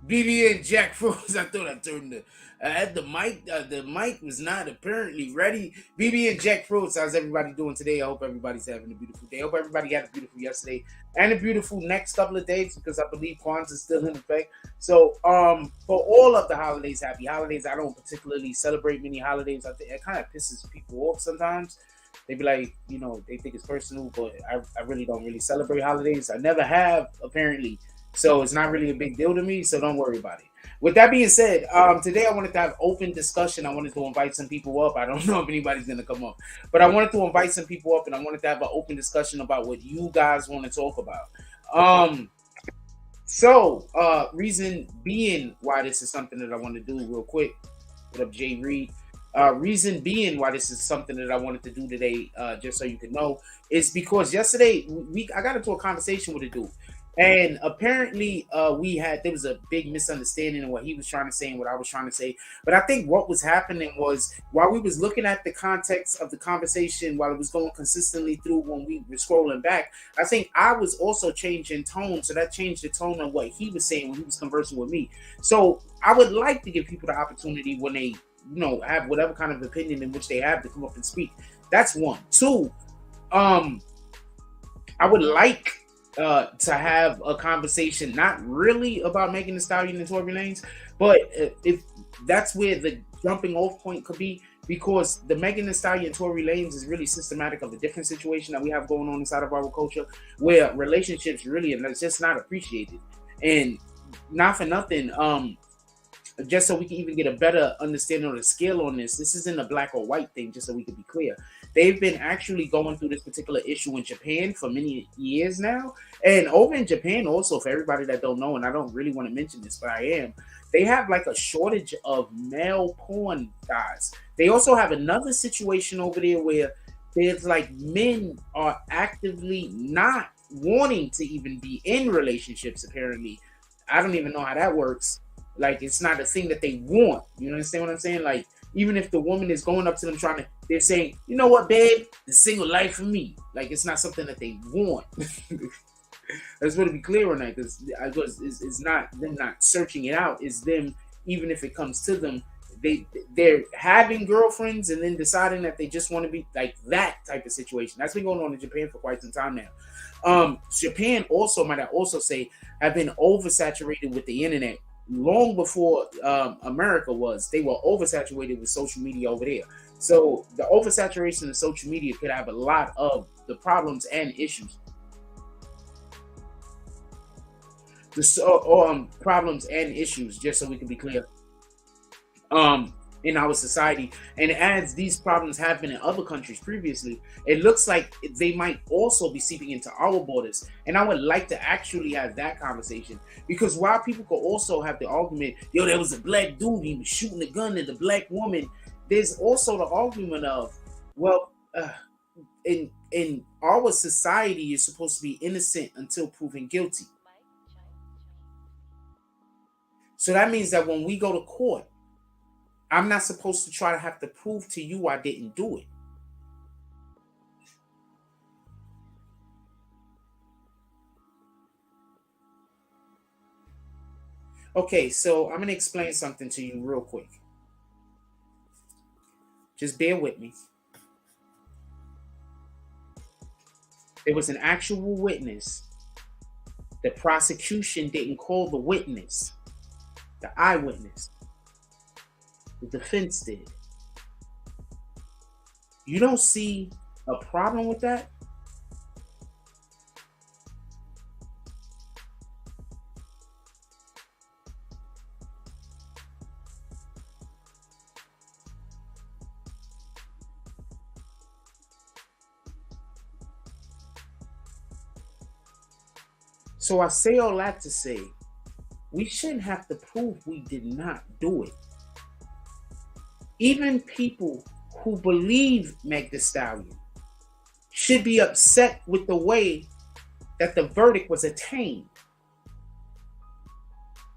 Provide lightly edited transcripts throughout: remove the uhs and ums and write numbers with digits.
BB and Jack froze. I thought I turned I had the mic. The mic was not apparently ready. BB and Jack froze. How's everybody doing today? I hope everybody's having a beautiful day. I hope everybody had a beautiful yesterday and a beautiful next couple of days because I believe Kwanzaa is still in effect. So, for all of the holidays, happy holidays. I don't particularly celebrate many holidays. I think it kind of pisses people off sometimes. They be like, they think it's personal, but I really don't really celebrate holidays. I never have, apparently. So it's not really a big deal to me. So don't worry about it. With that being said, today I wanted to have open discussion. I wanted to invite some people up. I don't know if anybody's gonna come up, but I wanted to invite some people up, and I wanted to have an open discussion about what you guys want to talk about. Um, reason being why this is something that I want to do real quick. What up, Jay Reed? Reason being why this is something that I wanted to do today, just so you can know, is because yesterday I got into a conversation with a dude, and apparently there was a big misunderstanding in what he was trying to say and what I was trying to say. But I think what was happening was while we was looking at the context of the conversation, while it was going consistently through when we were scrolling back, I think I was also changing tone, so that changed the tone of what he was saying when he was conversing with me. So I would like to give people the opportunity when they have whatever kind of opinion in which they have to come up and speak. That's one. Two, I would like to have a conversation, not really about Megan Thee Stallion and Tory Lanez, but if that's where the jumping off point could be, because the Megan Thee Stallion and Tory Lanez is really systematic of a different situation that we have going on inside of our culture, where relationships really are just not appreciated. And not for nothing, just so we can even get a better understanding of the scale on this isn't a black or white thing, just so we can be clear. They've been actually going through this particular issue in Japan for many years now. And over in Japan also, for everybody that don't know, and I don't really want to mention this, but I am, they have like a shortage of male porn guys. They also have another situation over there where there's like men are actively not wanting to even be in relationships, apparently. I don't even know how that works. Like, it's not a thing that they want. You understand what I'm saying? Like, even if the woman is going up to them they're saying, you know what, babe, the single life for me. Like, it's not something that they want. I just want to be clear on that, because it's not them not searching it out. It's them, even if it comes to them, they're having girlfriends and then deciding that they just want to be like that type of situation. That's been going on in Japan for quite some time now. Japan also, might I also say, have been oversaturated with the internet long before America was. They were oversaturated with social media over there. So the oversaturation of social media could have a lot of the problems and issues. Problems and issues, just so we can be clear, in our society. And as these problems have been in other countries previously, it looks like they might also be seeping into our borders. And I would like to actually have that conversation, because while people could also have the argument, yo, there was a black dude, he was shooting a gun at the black woman, there's also the argument of, well, in our society, you're supposed to be innocent until proven guilty. So that means that when we go to court, I'm not supposed to try to have to prove to you I didn't do it. Okay, so I'm going to explain something to you real quick. Just bear with me. There was an actual witness. The prosecution didn't call the witness, the eyewitness. The defense did. You don't see a problem with that? So I say all that to say, we shouldn't have to prove we did not do it. Even people who believe Meg Thee Stallion should be upset with the way that the verdict was attained.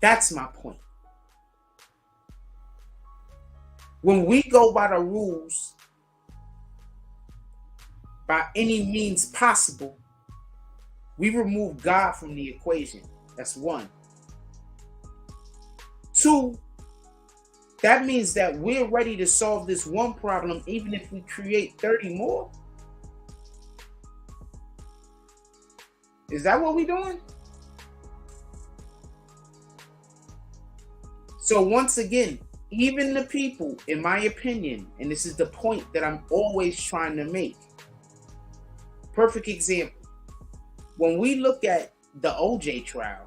That's my point. When we go by the rules, by any means possible, we remove God from the equation. That's one. Two, that means that we're ready to solve this one problem, even if we create 30 more. Is that what we're doing? So once again, even the people, in my opinion, and this is the point that I'm always trying to make. Perfect example. When we look at the OJ trial,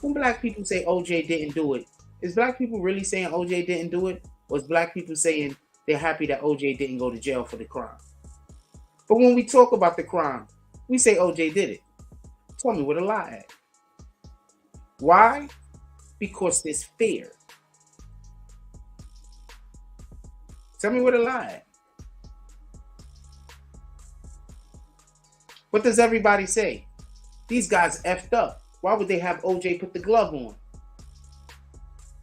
when black people say OJ didn't do it, is black people really saying OJ didn't do it? Or is black people saying they're happy that OJ didn't go to jail for the crime? But when we talk about the crime, we say OJ did it. Tell me where the lie at. Why? Because there's fear. Tell me where the lie at. What does everybody say? These guys effed up. Why would they have OJ put the glove on?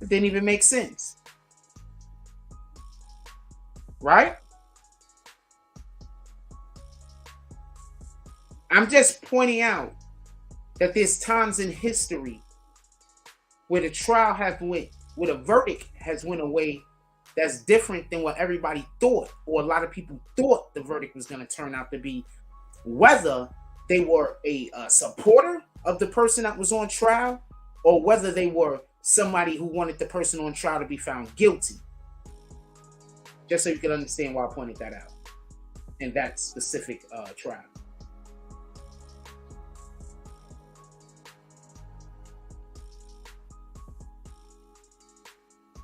It didn't even make sense. Right? I'm just pointing out that there's times in history where the trial where the verdict has went away that's different than what everybody thought, or a lot of people thought the verdict was going to turn out to be, whether they were a supporter of the person that was on trial, or whether they were somebody who wanted the person on trial to be found guilty. Just so you can understand why I pointed that out in that specific trial.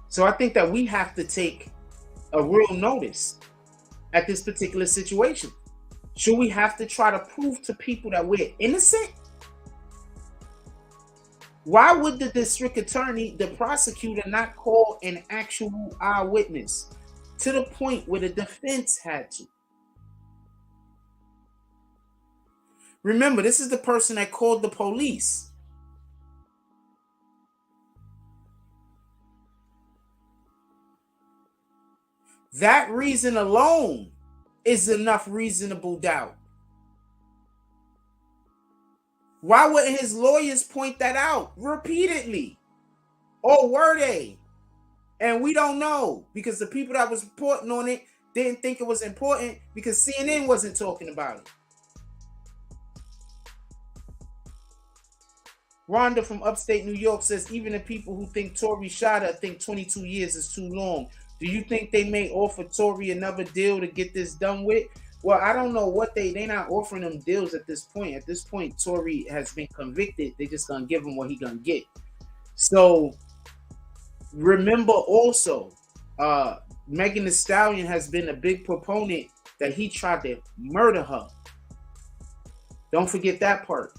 So I think that we have to take a real notice at this particular situation. Should we have to try to prove to people that we're innocent? Why would the district attorney, the prosecutor, not call an actual eyewitness to the point where the defense had to? Remember, this is the person that called the police. That reason alone is enough reasonable doubt. Why wouldn't his lawyers point that out repeatedly? Or were they? And we don't know, because the people that was reporting on it didn't think it was important because CNN wasn't talking about it. Rhonda from upstate New York says, even the people who think Tory shot her think 22 years is too long. Do you think they may offer Tory another deal to get this done with? Well, I don't know what they're not offering them deals at this point. At this point, Tory has been convicted. They just gonna give him what he gonna get. So remember also, Megan Thee Stallion has been a big proponent that he tried to murder her. Don't forget that part.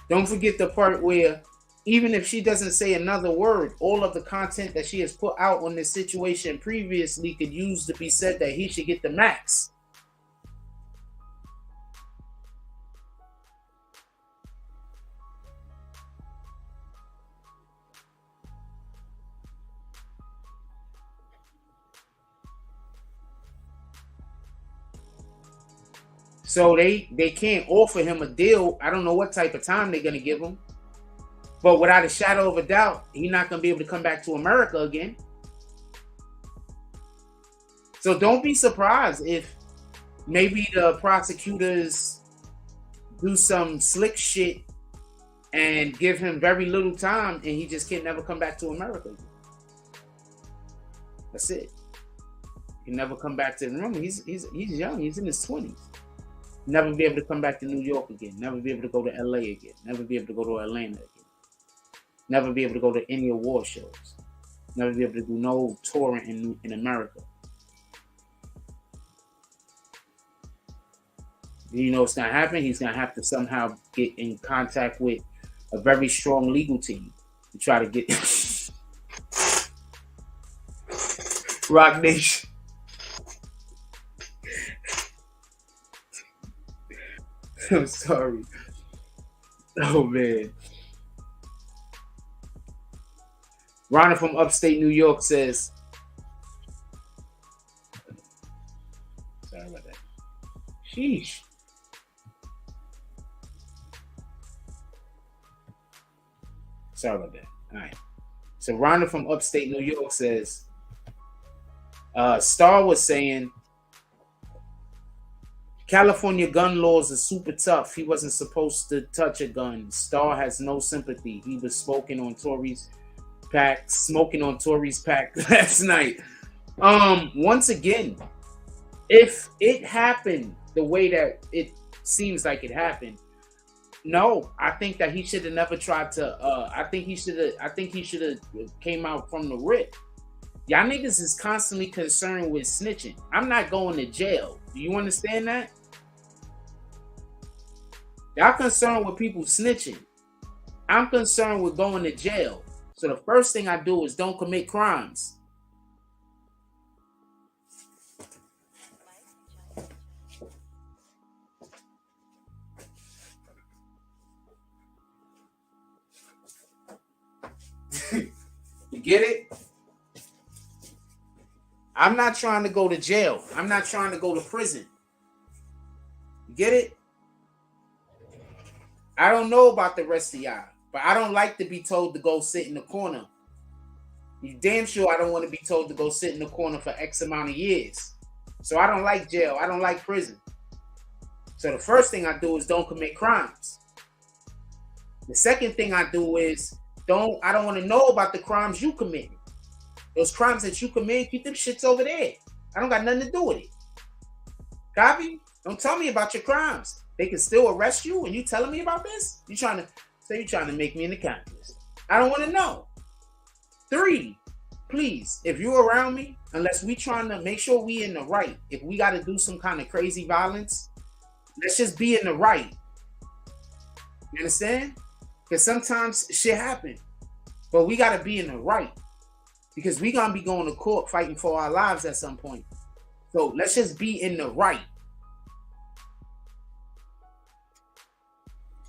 Don't forget the part where even if she doesn't say another word, all of the content that she has put out on this situation previously could use to be said that he should get the max. So they can't offer him a deal. I don't know what type of time they're going to give him. But without a shadow of a doubt, he's not going to be able to come back to America again. So don't be surprised if maybe the prosecutors do some slick shit and give him very little time and he just can never come back to America again. That's it. He never come back to, remember, he's young. He's in his 20s. Never be able to come back to New York again. Never be able to go to LA again. Never be able to go to Atlanta again. Never be able to go to any award shows. Never be able to do no touring in America. You know what's going to happen? He's going to have to somehow get in contact with a very strong legal team to try to get Rock Nation. I'm sorry. Oh, man. Rhonda from upstate New York says, sorry about that. Sheesh. Sorry about that. All right. So Rhonda from upstate New York says, Star was saying California gun laws are super tough. He wasn't supposed to touch a gun. Star has no sympathy. He was smoking on Tory's pack last night. Once again, if it happened the way that it seems like it happened, no, I think that he should have never tried to. I think he should have came out from the rip. Y'all niggas is constantly concerned with snitching. I'm not going to jail. Do you understand that? Y'all concerned with people snitching. I'm concerned with going to jail. So the first thing I do is don't commit crimes. You get it? I'm not trying to go to jail. I'm not trying to go to prison. You get it? I don't know about the rest of y'all, but I don't like to be told to go sit in the corner. You damn sure I don't want to be told to go sit in the corner for X amount of years. So I don't like jail. I don't like prison. So the first thing I do is don't commit crimes. The second thing I do is I don't want to know about the crimes you commit. Those crimes that you commit, keep them shits over there. I don't got nothing to do with it. Copy? Don't tell me about your crimes. They can still arrest you and you telling me about this? You're trying to make me an accomplice. I don't want to know. 3, please, if you're around me, unless we trying to make sure we in the right, if we got to do some kind of crazy violence, let's just be in the right. You understand? Because sometimes shit happen. But we got to be in the right. Because we going to be going to court fighting for our lives at some point. So let's just be in the right.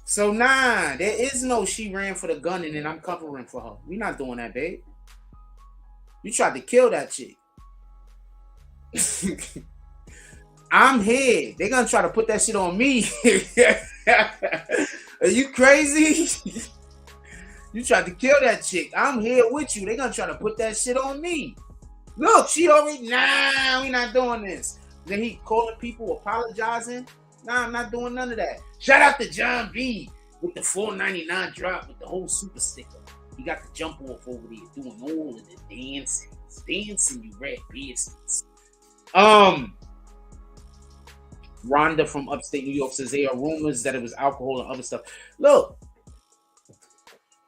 So nah, there is no she ran for the gun and then I'm covering for her. We not doing that, babe. You tried to kill that chick. I'm here. They're going to try to put that shit on me. Are you crazy? You tried to kill that chick. I'm here with you. They're going to try to put that shit on me. Look, she already, nah, we not doing this. Then he calling people, apologizing. Nah, I'm not doing none of that. Shout out to John B with the $4.99 drop with the whole super sticker. He got the jump off over there doing all of the dancing. Dancing, you red business. Rhonda from upstate New York says there are rumors that it was alcohol and other stuff. Look,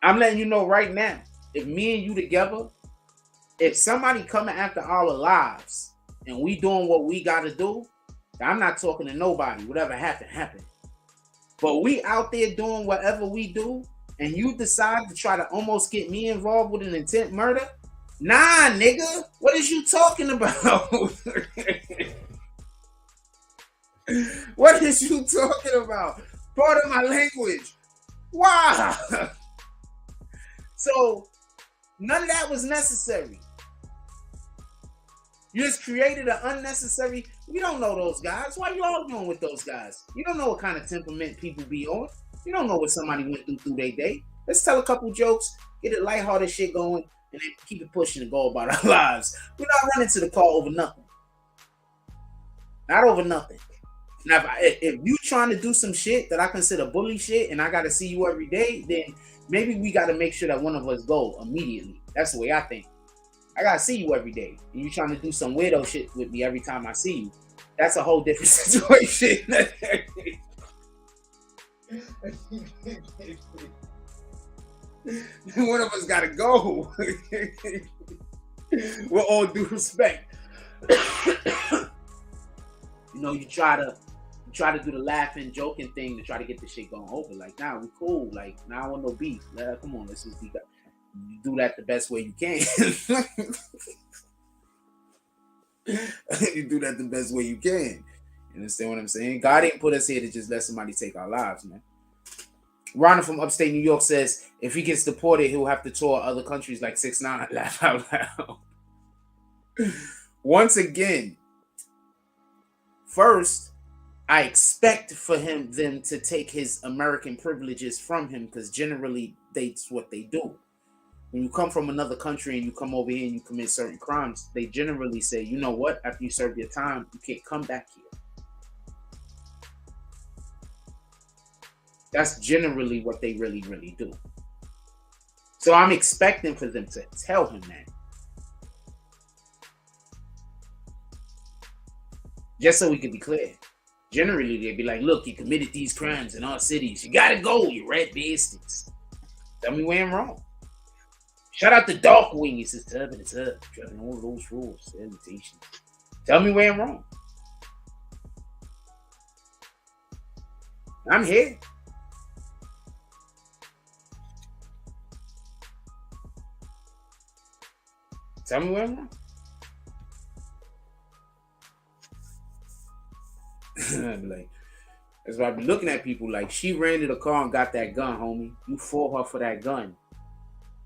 I'm letting you know right now, if me and you together, if somebody coming after our lives and we doing what we got to do, I'm not talking to nobody. Whatever happened. But we out there doing whatever we do, and you decide to try to almost get me involved with an intent murder? Nah, nigga. What is you talking about? What is you talking about? Part of my language. Wow. So, none of that was necessary. You just created an unnecessary. We don't know those guys. Why are you arguing with those guys? You don't know what kind of temperament people be on. You don't know what somebody went through their day. Let's tell a couple jokes, get a lighthearted shit going, and then keep it pushing and go about our lives. We're not running to the car over nothing. Not over nothing. Now, if you trying to do some shit that I consider bully shit, and I got to see you every day, then maybe we got to make sure that one of us go immediately. That's the way I think. I gotta see you every day, and you trying to do some weirdo shit with me every time I see you. That's a whole different situation. One of us gotta go. With all due respect. You know, you try to do the laughing, joking thing to try to get the shit going over. Like, nah, we cool. Like, nah, I want no beef. Come on, let's just be. You do that the best way you can. You do that the best way you can. You understand what I'm saying? God didn't put us here to just let somebody take our lives, man. Rhonda from upstate New York says, if he gets deported, he'll have to tour other countries like 6ix9ine. Laugh out loud. Once again, first, I expect for them to take his American privileges from him, because generally that's what they do. When you come from another country and you come over here and you commit certain crimes, they generally say, you know what, after you serve your time, you can't come back here. That's generally what they really, really do. So I'm expecting for them to tell him that. Just so we can be clear. Generally, they'd be like, look, you committed these crimes in our cities. You gotta go, you rat bastards. Tell me where I'm wrong. Shout out to Darkwing. He says, Tub and Tub. Dropping all those rules. Invitation. Tell me where I'm wrong. I'm here. Tell me where I'm wrong. Like, that's why I be looking at people like, she ran to the car and got that gun, homie. You fought her for that gun.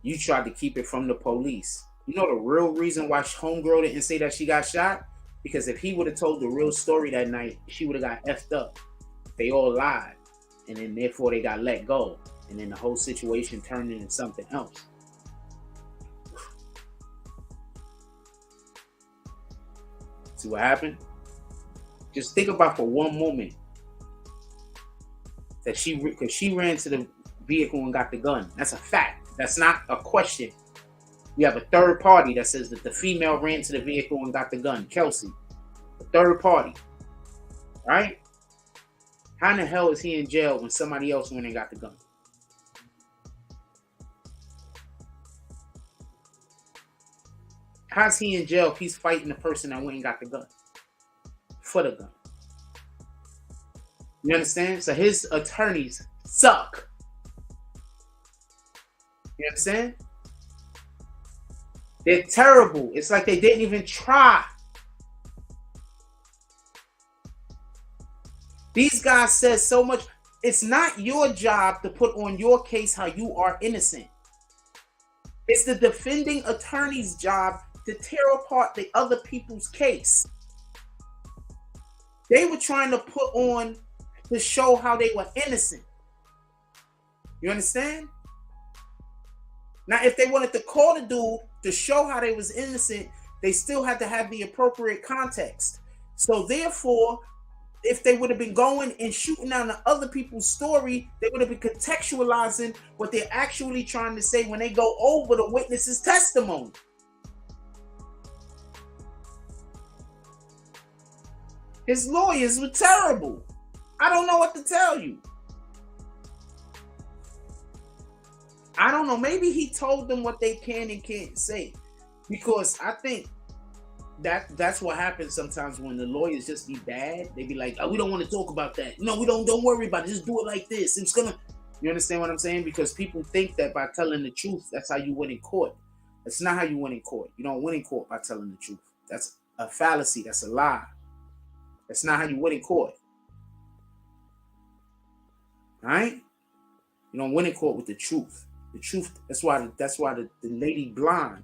You tried to keep it from the police. You know the real reason why homegirl didn't say that she got shot? Because if he would have told the real story that night, she would have got effed up. They all lied. And then therefore they got let go. And then the whole situation turned into something else. See what happened? Just think about for one moment that because she ran to the vehicle and got the gun. That's a fact. That's not a question. We have a third party that says that the female ran to the vehicle and got the gun. Kelsey. A third party. Right? How in the hell is he in jail when somebody else went and got the gun? How's he in jail if he's fighting the person that went and got the gun? For the gun. You understand? So his attorneys suck. You understand? They're terrible. It's like they didn't even try. These guys said so much. It's not your job to put on your case how you are innocent. It's the defending attorney's job to tear apart the other people's case. They were trying to put on to show how they were innocent. You understand? Now, if they wanted to call the dude to show how they was innocent, they still had to have the appropriate context. So therefore, if they would have been going and shooting down the other people's story, they would have been contextualizing what they're actually trying to say when they go over the witness's testimony. His lawyers were terrible. I don't know what to tell you. I don't know. Maybe he told them what they can and can't say. Because I think that's what happens sometimes when the lawyers just be bad. They be like, oh, we don't want to talk about that. No, we don't worry about it. Just do it like this. It's gonna. You understand what I'm saying? Because people think that by telling the truth, that's how you win in court. That's not how you win in court. You don't win in court by telling the truth. That's a fallacy. That's a lie. That's not how you win in court. All right? You don't win in court with the truth. The truth. That's why the lady blind.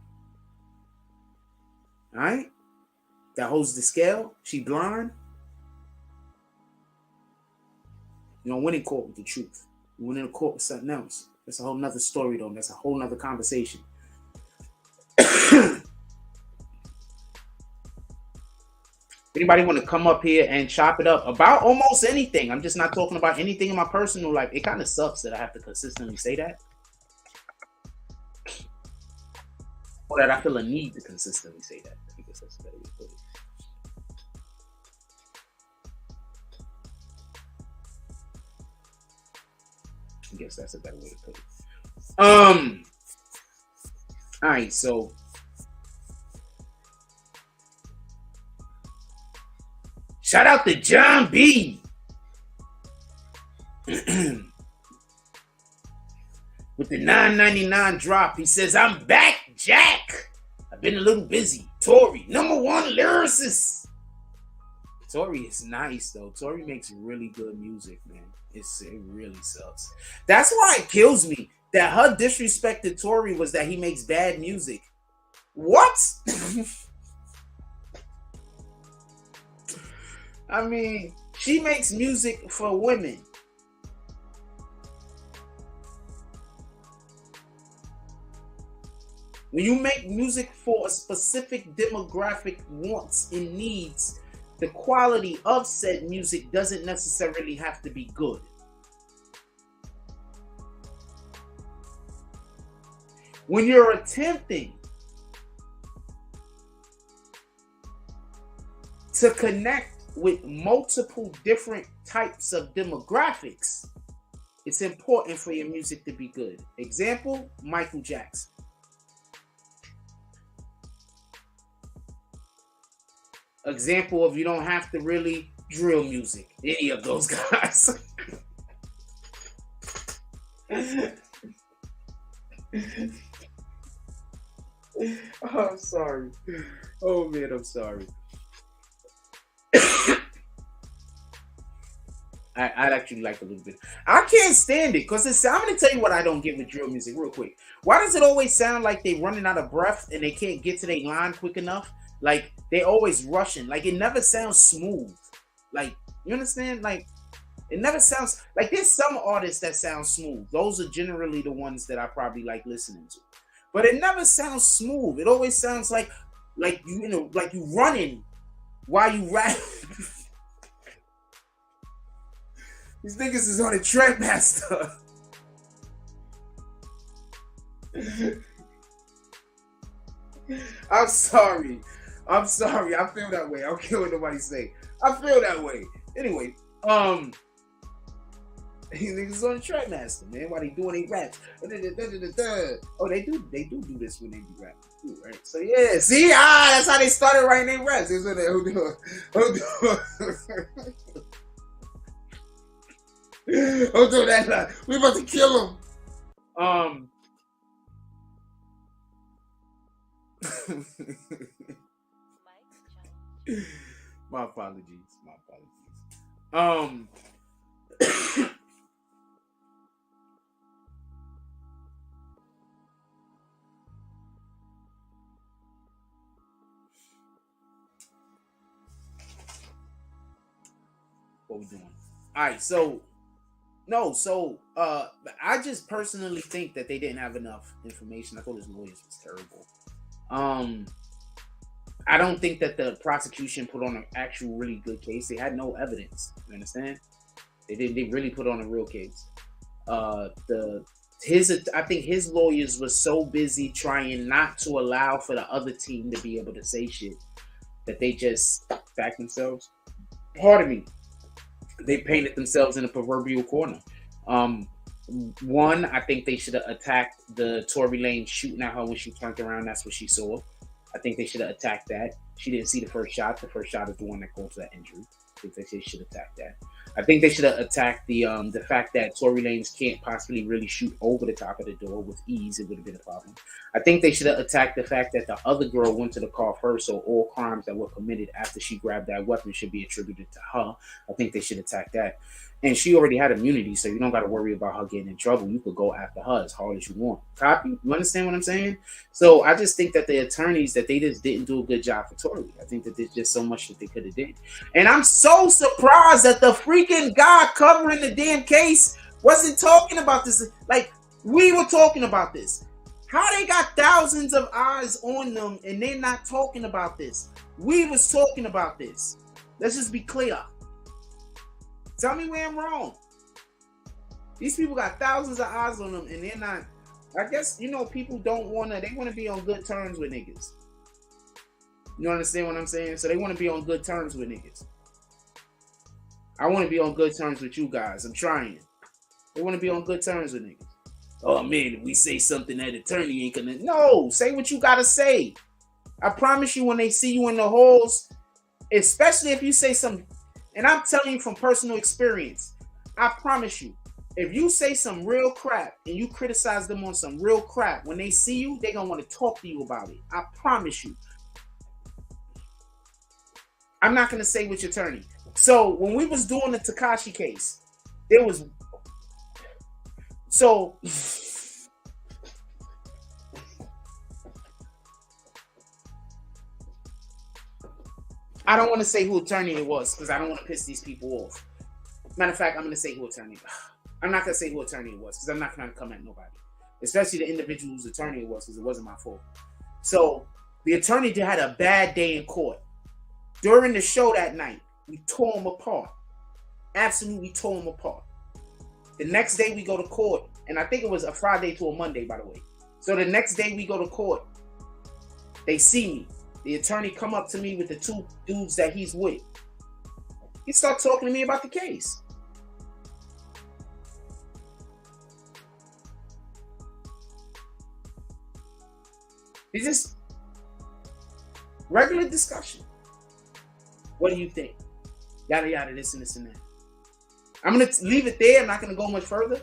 All right? That holds the scale. She blind. You don't win in court with the truth. You win in court with something else. That's a whole nother story, though. That's a whole nother conversation. Anybody want to come up here and chop it up about almost anything? I'm just not talking about anything in my personal life. It kind of sucks that I have to consistently say that. Or that I feel a need to consistently say that. I guess that's a better way to put it. I guess that's a better way to put it. All right, so shout out to John B. With the $9.99 drop. He says, I'm back, Jack. I've been a little busy. Tory, #1 lyricist. Tory is nice, though. Tory makes really good music, man. It really sucks. That's why it kills me that her disrespect to Tory was that he makes bad music. What? I mean, She makes music for women. When you make music for a specific demographic wants and needs, the quality of said music doesn't necessarily have to be good. When you're attempting to connect with multiple different types of demographics, it's important for your music to be good. Example, Michael Jackson. Example of you don't have to really drill music. Any of those guys. Oh, I'm sorry. Oh man, I'm sorry. I'd actually like a little bit. I can't stand it because I'm going to tell you what I don't get with drill music real quick. Why does it always sound like they running out of breath and they can't get to their line quick enough? Like they always rushing. Like it never sounds smooth. Like you understand? Like it never sounds like there's some artists that sound smooth. Those are generally the ones that I probably like listening to. But it never sounds smooth. It always sounds like you know like you running while you rap. These niggas is on a Trackmaster. I'm sorry. I feel that way. I don't care what nobody say. I feel that way. Anyway, these niggas on the Trackmaster, man. While they doing their raps. Oh, they do this when they do rap too, right? So yeah, see, that's how they started writing their raps. Who do that? We about to kill him. My apologies. What we doing? All right, I just personally think that they didn't have enough information. I thought his lawyers was terrible. I don't think that the prosecution put on an actual really good case. They had no evidence. You understand? They really put on a real case. I think his lawyers were so busy trying not to allow for the other team to be able to say shit that they just backed themselves. Pardon me. They painted themselves in a proverbial corner. One, I think they should have attacked the Tory Lanez shooting at her when she turned around. That's what she saw. I think they should have attacked that. She didn't see the first shot. The first shot is the one that caused that injury. I think they should attack that. I think they should have attacked the fact that Tory Lanez can't possibly really shoot over the top of the door with ease. It would have been a problem. I think they should have attacked the fact that the other girl went to the car first, so all crimes that were committed after she grabbed that weapon should be attributed to her. I think they should attack that. And she already had immunity, so you don't got to worry about her getting in trouble. You could go after her as hard as you want. Copy? You understand what I'm saying? So I just think that the attorneys, that they just didn't do a good job for Tory. I think that there's just so much that they could have done. And I'm so surprised that the freaking guy covering the damn case wasn't talking about this. Like, we were talking about this. How they got thousands of eyes on them and they're not talking about this? We was talking about this. Let's just be clear. Tell me where I'm wrong. These people got thousands of eyes on them and they're not. I guess, you know, people they want to be on good terms with niggas. You understand what I'm saying? So they want to be on good terms with niggas. I want to be on good terms with you guys. I'm trying. They want to be on good terms with niggas. Oh man, if we say something that attorney ain't gonna. No, say what you gotta say. I promise you, when they see you in the halls, especially if you say something. And I'm telling you from personal experience, I promise you, if you say some real crap and you criticize them on some real crap, when they see you, they're going to want to talk to you about it. I promise you. I'm not going to say which attorney. So when we was doing the Tekashi case, there was... So... I don't want to say who attorney it was because I don't want to piss these people off. Matter of fact, I'm going to say who attorney. I'm not going to say who attorney it was because I'm not trying to come at nobody, especially the individual whose attorney it was because it wasn't my fault. So the attorney had a bad day in court. During the show that night, we tore him apart. Absolutely tore him apart. The next day we go to court, and I think it was a Friday to a Monday, by the way. So the next day we go to court, they see me. The attorney come up to me with the two dudes that he's with. He start talking to me about the case. It's just regular discussion. What do you think? Yada yada, this and this and that. I'm gonna leave it there. I'm not gonna go much further.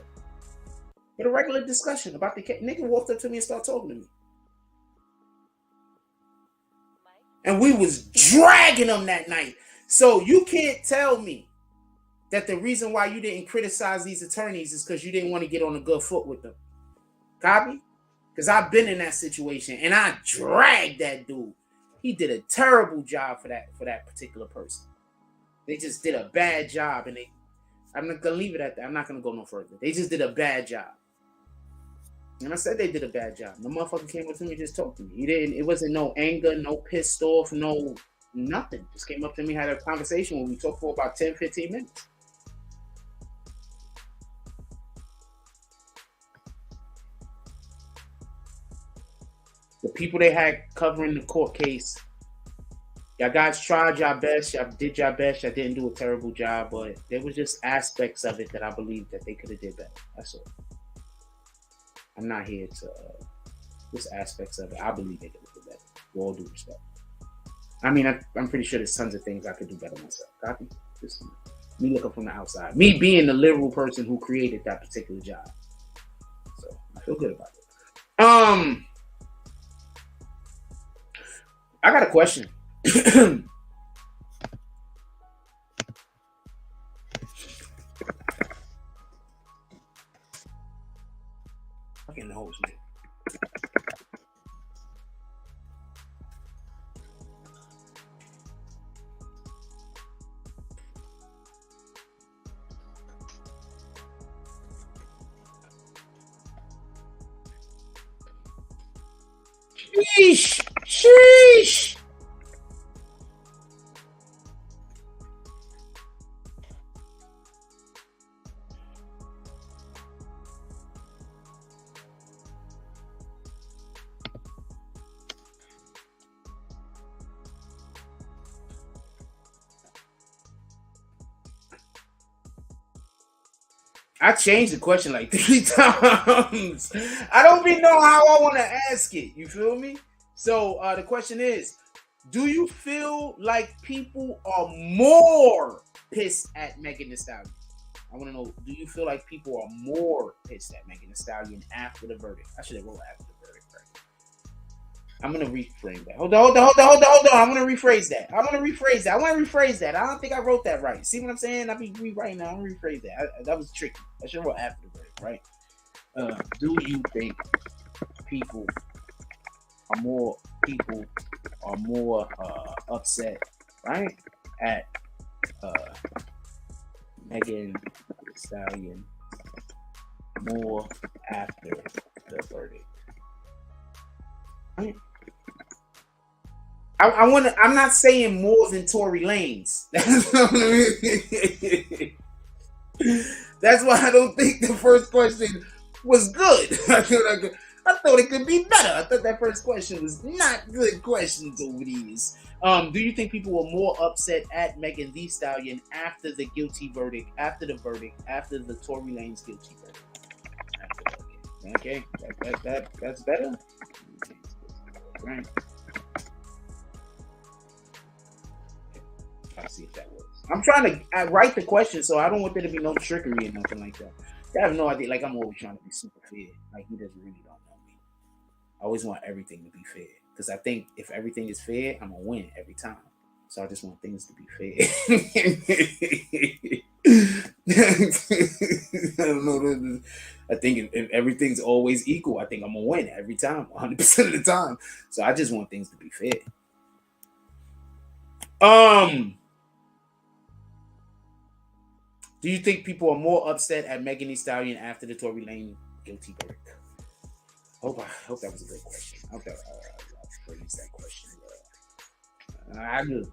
But a regular discussion about the case. Nigga walked up to me and started talking to me. And we was dragging them that night. So you can't tell me that the reason why you didn't criticize these attorneys is because you didn't want to get on a good foot with them. Copy? Because I've been in that situation and I dragged that dude. He did a terrible job for that particular person. They just did a bad job, and I'm not gonna leave it at that. I'm not gonna go no further. They just did a bad job. And I said they did a bad job. The motherfucker came up to me and just talked to me. It wasn't no anger, no pissed off, no nothing. Just came up to me, had a conversation where we talked for about 10, 15 minutes. The people they had covering the court case, y'all guys tried your best, y'all did your best, y'all didn't do a terrible job, but there was just aspects of it that I believe that they could have did better. That's all. I'm not here to just aspects of it. I believe they could have did better. With all due respect. I mean, I'm pretty sure there's tons of things I could do better myself. Copy? Just me looking from the outside. Me being the literal person who created that particular job. So I feel good about it. I got a question. Fucking nose, man. Sheesh! Sheesh! I changed the question like 3 times. I don't even know how I want to ask it. You feel me? So the question is, do you feel like people are more pissed at Megan Thee Stallion? I want to know, do you feel like people are more pissed at Megan Thee Stallion after the verdict? I should have wrote after the verdict, right? I'm going to reframe that. Hold on. I'm going to rephrase that. I want to rephrase that. I don't think I wrote that right. See what I'm saying? I'll be rewriting now. I'm going to rephrase that. That was tricky. I should have wrote after the verdict, right? Do you think people are more upset, right, at Megan Thee Stallion more after the verdict? I'm not saying more than Tory Lanez. That's why I don't think the first question was good. I thought it could be better. I thought that first question was not good questions over these. Do you think people were more upset at Megan Thee Stallion after the guilty verdict, after the Tory Lanez guilty verdict? Okay, that's better. Right. I'll see if that works. I'm trying to write the question, so I don't want there to be no trickery or nothing like that. I have no idea. Like, I'm always trying to be super fair. Like, he doesn't really don't know me. I always want everything to be fair. Because I think if everything is fair, I'm going to win every time. So I just want things to be fair. I don't know. I think if everything's always equal, I think I'm going to win every time, 100% of the time. So I just want things to be fair. Do you think people are more upset at Megan Thee Stallion after the Tory Lane guilty verdict? I hope that was a good question. I hope that I phrased that question well. I do.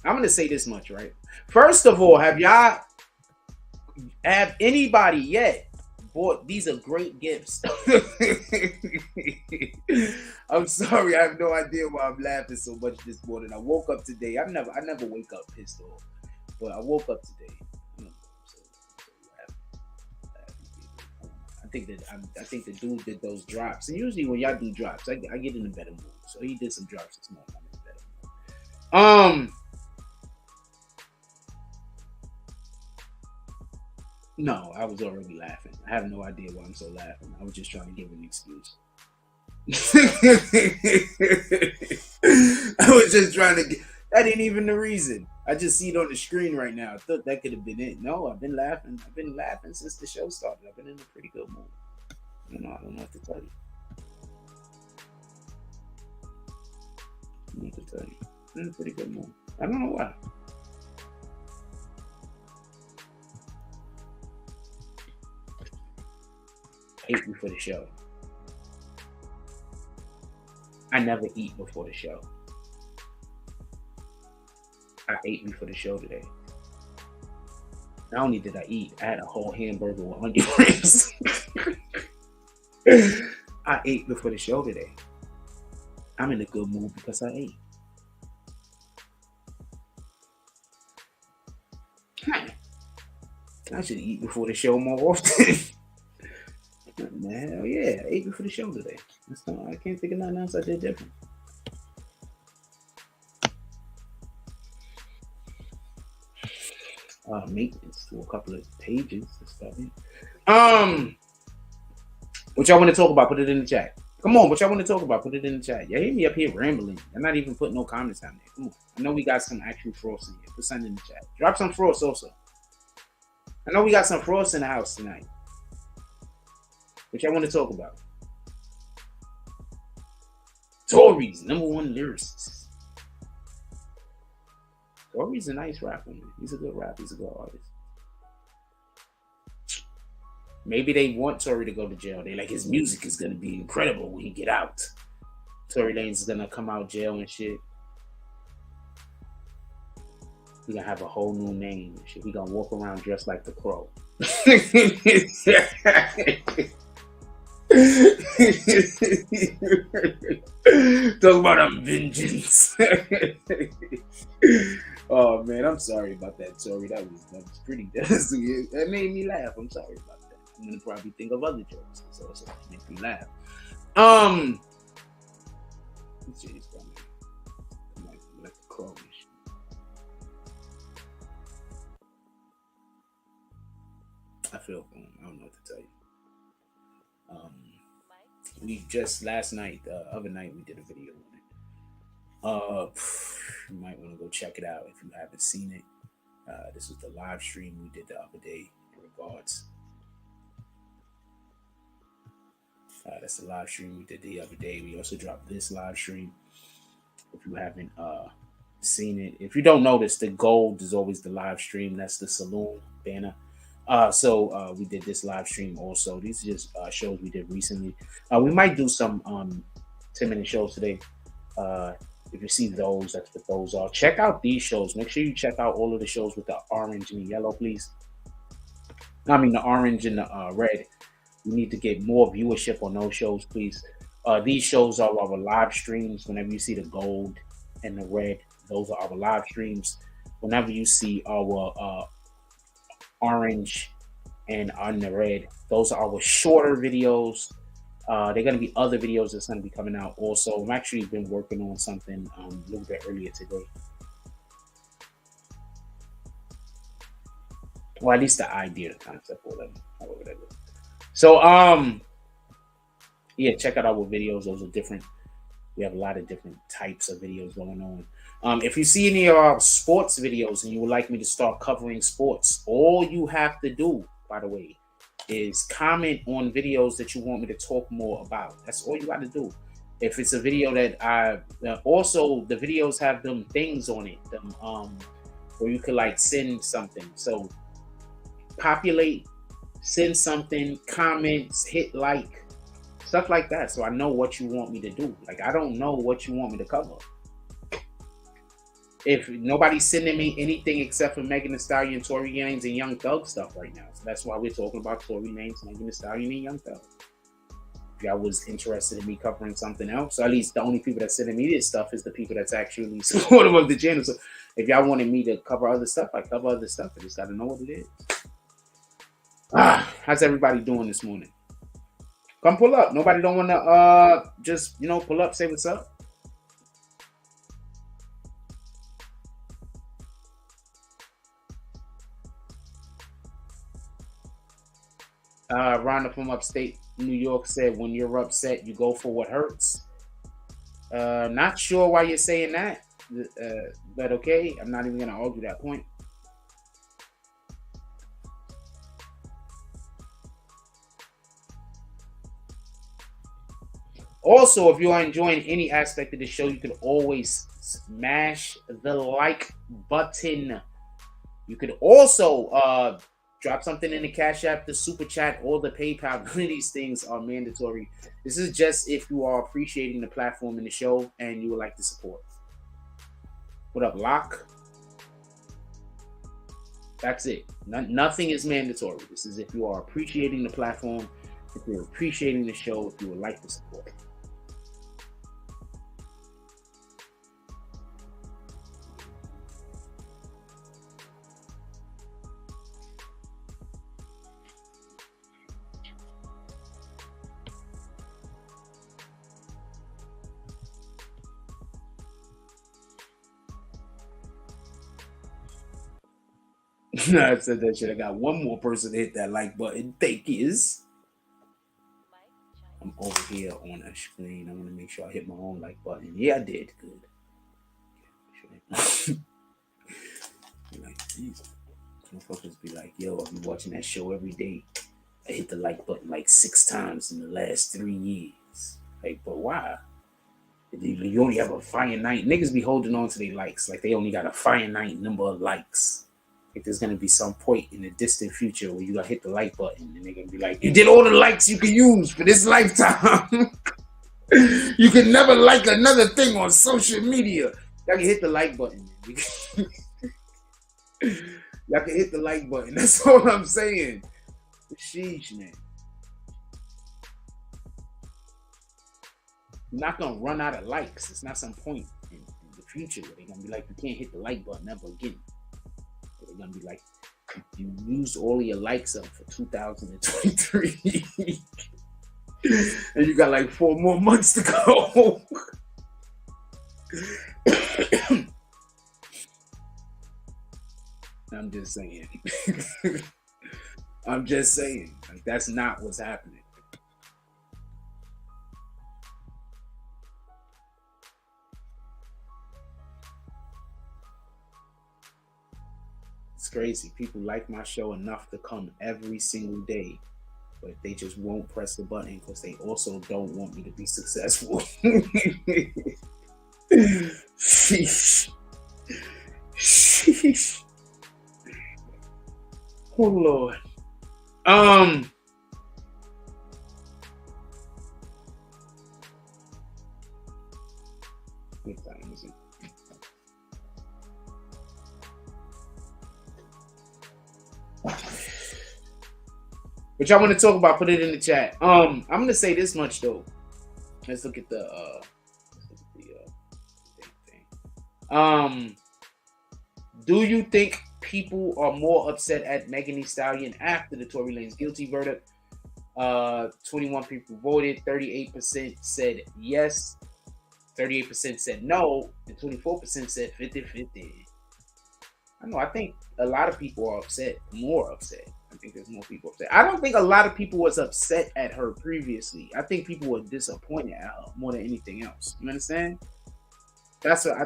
I'm gonna say this much, right? First of all, have anybody yet bought? These are great gifts. I'm sorry, I have no idea why I'm laughing so much this morning. I woke up today. I never wake up pissed off, but I woke up today. I think the dude did those drops. And usually when y'all do drops, I get in a better mood. So he did some drops this morning. I'm in a better mood. No, I was already laughing. I have no idea why I'm so laughing. I was just trying to give an excuse. I was just trying to get. That ain't even the reason. I just see it on the screen right now. I thought that could have been it. No, I've been laughing. I've been laughing since the show started. I've been in a pretty good mood. I don't know what to tell you. I'm in a pretty good mood. I don't know why. Ate before the show. I never eat before the show. I ate before the show today. Not only did I eat, I had a whole hamburger with onion rings. I ate before the show today. I'm in a good mood because I ate. I should eat before the show more often. Hell yeah, I ate before the show today. I can't think of nothing else I did different. Maintenance to a couple of pages and stuff. What y'all want to talk about? Put it in the chat. Come on, what y'all want to talk about? Put it in the chat. Y'all hear me up here rambling. I'm not even putting no comments down there. Come on. I know we got some actual frost in here. Put something in the chat. Drop some frost also. I know we got some frost in the house tonight. What y'all want to talk about? Tory's #1 lyricist. Tory's a nice rapper, man. He's a good rapper. He's a good artist. Maybe they want Tory to go to jail. They like his music is gonna be incredible when he get out. Tory Lanez is gonna come out jail and shit. He gonna have a whole new name and shit. He gonna walk around dressed like the Crow. Talk about a vengeance. Oh man, I'm sorry about that, Tory. That was pretty. That made me laugh. I'm sorry about that. I'm gonna probably think of other jokes, so it makes me laugh. Jeez, like the Crow. I feel for him. I don't know what to tell you. We just last night, other night, we did a video on it. You might want to go check it out if you haven't seen it. This was the live stream we did the other day. In regards, that's the live stream we did the other day. We also dropped this live stream. If you haven't seen it, if you don't notice, the gold is always the live stream. That's the saloon banner. So we did this live stream also. These are just shows we did recently. We might do some 10-minute shows today. If you see those, that's what those are. Check out these shows. Make sure you check out all of the shows with the orange and the yellow, please. I mean the orange and the red. We need to get more viewership on those shows, please. These shows are our live streams. Whenever you see the gold and the red, those are our live streams. Whenever you see our orange and on the red, those are our shorter videos. They're going to be other videos that's going to be coming out also. I've actually been working on something a little bit earlier today. Well, at least the idea, the concept, whatever that is. So, yeah, check out our videos. Those are different. We have a lot of different types of videos going on. If you see any of our sports videos and you would like me to start covering sports, all you have to do, by the way, is comment on videos that you want me to talk more about. That's all you got to do. If it's a video that I also the videos have them things on it, them where you could like send something. So populate, send something, comments, hit like, stuff like that. So I know what you want me to do. Like I don't know what you want me to cover. If nobody's sending me anything except for Megan Thee Stallion, Tory Lanez, and Young Thug stuff right now. So that's why we're talking about Tory Lanez, Megan Thee Stallion, and Young Thug. If y'all was interested in me covering something else, or at least the only people that sending me this stuff is the people that's actually supportive of the channel. So if y'all wanted me to cover other stuff, I cover other stuff. I just gotta know what it is. How's everybody doing this morning? Come pull up. Nobody don't wanna just pull up, say what's up. Rhonda from upstate New York said, when you're upset, you go for what hurts. Not sure why you're saying that, but okay. I'm not even going to argue that point. Also, if you are enjoying any aspect of the show, you can always smash the like button. You could also drop something in the Cash App, the Super Chat, or the PayPal. None of these things are mandatory. This is just if you are appreciating the platform and the show and you would like to support. What up, Locke? That's it. Nothing is mandatory. This is if you are appreciating the platform, if you're appreciating the show, if you would like to support. I said that shit. I got one more person to hit that like button. Thank yous. I'm over here on a screen. I want to make sure I hit my own like button. Yeah, I did. Good. Like, these motherfuckers be like, yo, I've been watching that show every day. I hit the like button like 6 times in the last 3 years. Like, but why? You only have a finite. Niggas be holding on to their likes like they only got a finite number of likes. Like there's gonna be some point in the distant future where you gotta hit the like button and they're gonna be like, you did all the likes you can use for this lifetime. You can never like another thing on social media. Y'all can hit the like button. Y'all can hit the like button. That's all I'm saying. Sheesh, man. You're not gonna run out of likes. It's not some point in the future where they're gonna be like, you can't hit the like button ever again. They're gonna be like, you used all of your likes up for 2023 and you got like 4 more months to go. I'm just saying. I'm just saying. Like, that's not what's happening. It's crazy. People like my show enough to come every single day, but they just won't press the button because they also don't want me to be successful. Sheesh. Sheesh. Oh Lord. What time is it? What y'all want to talk about? Put it in the chat. I'm gonna say this much though. Let's look at the thing. Do you think people are more upset at Megan Thee Stallion after the Tory Lanez guilty verdict? 21 people voted. 38% said yes. 38% said no, and 24% said 50-50. I know. I think a lot of people are upset. More upset. I think there's more people upset. I don't think a lot of people was upset at her previously. I think people were disappointed at her more than anything else. You understand? That's what I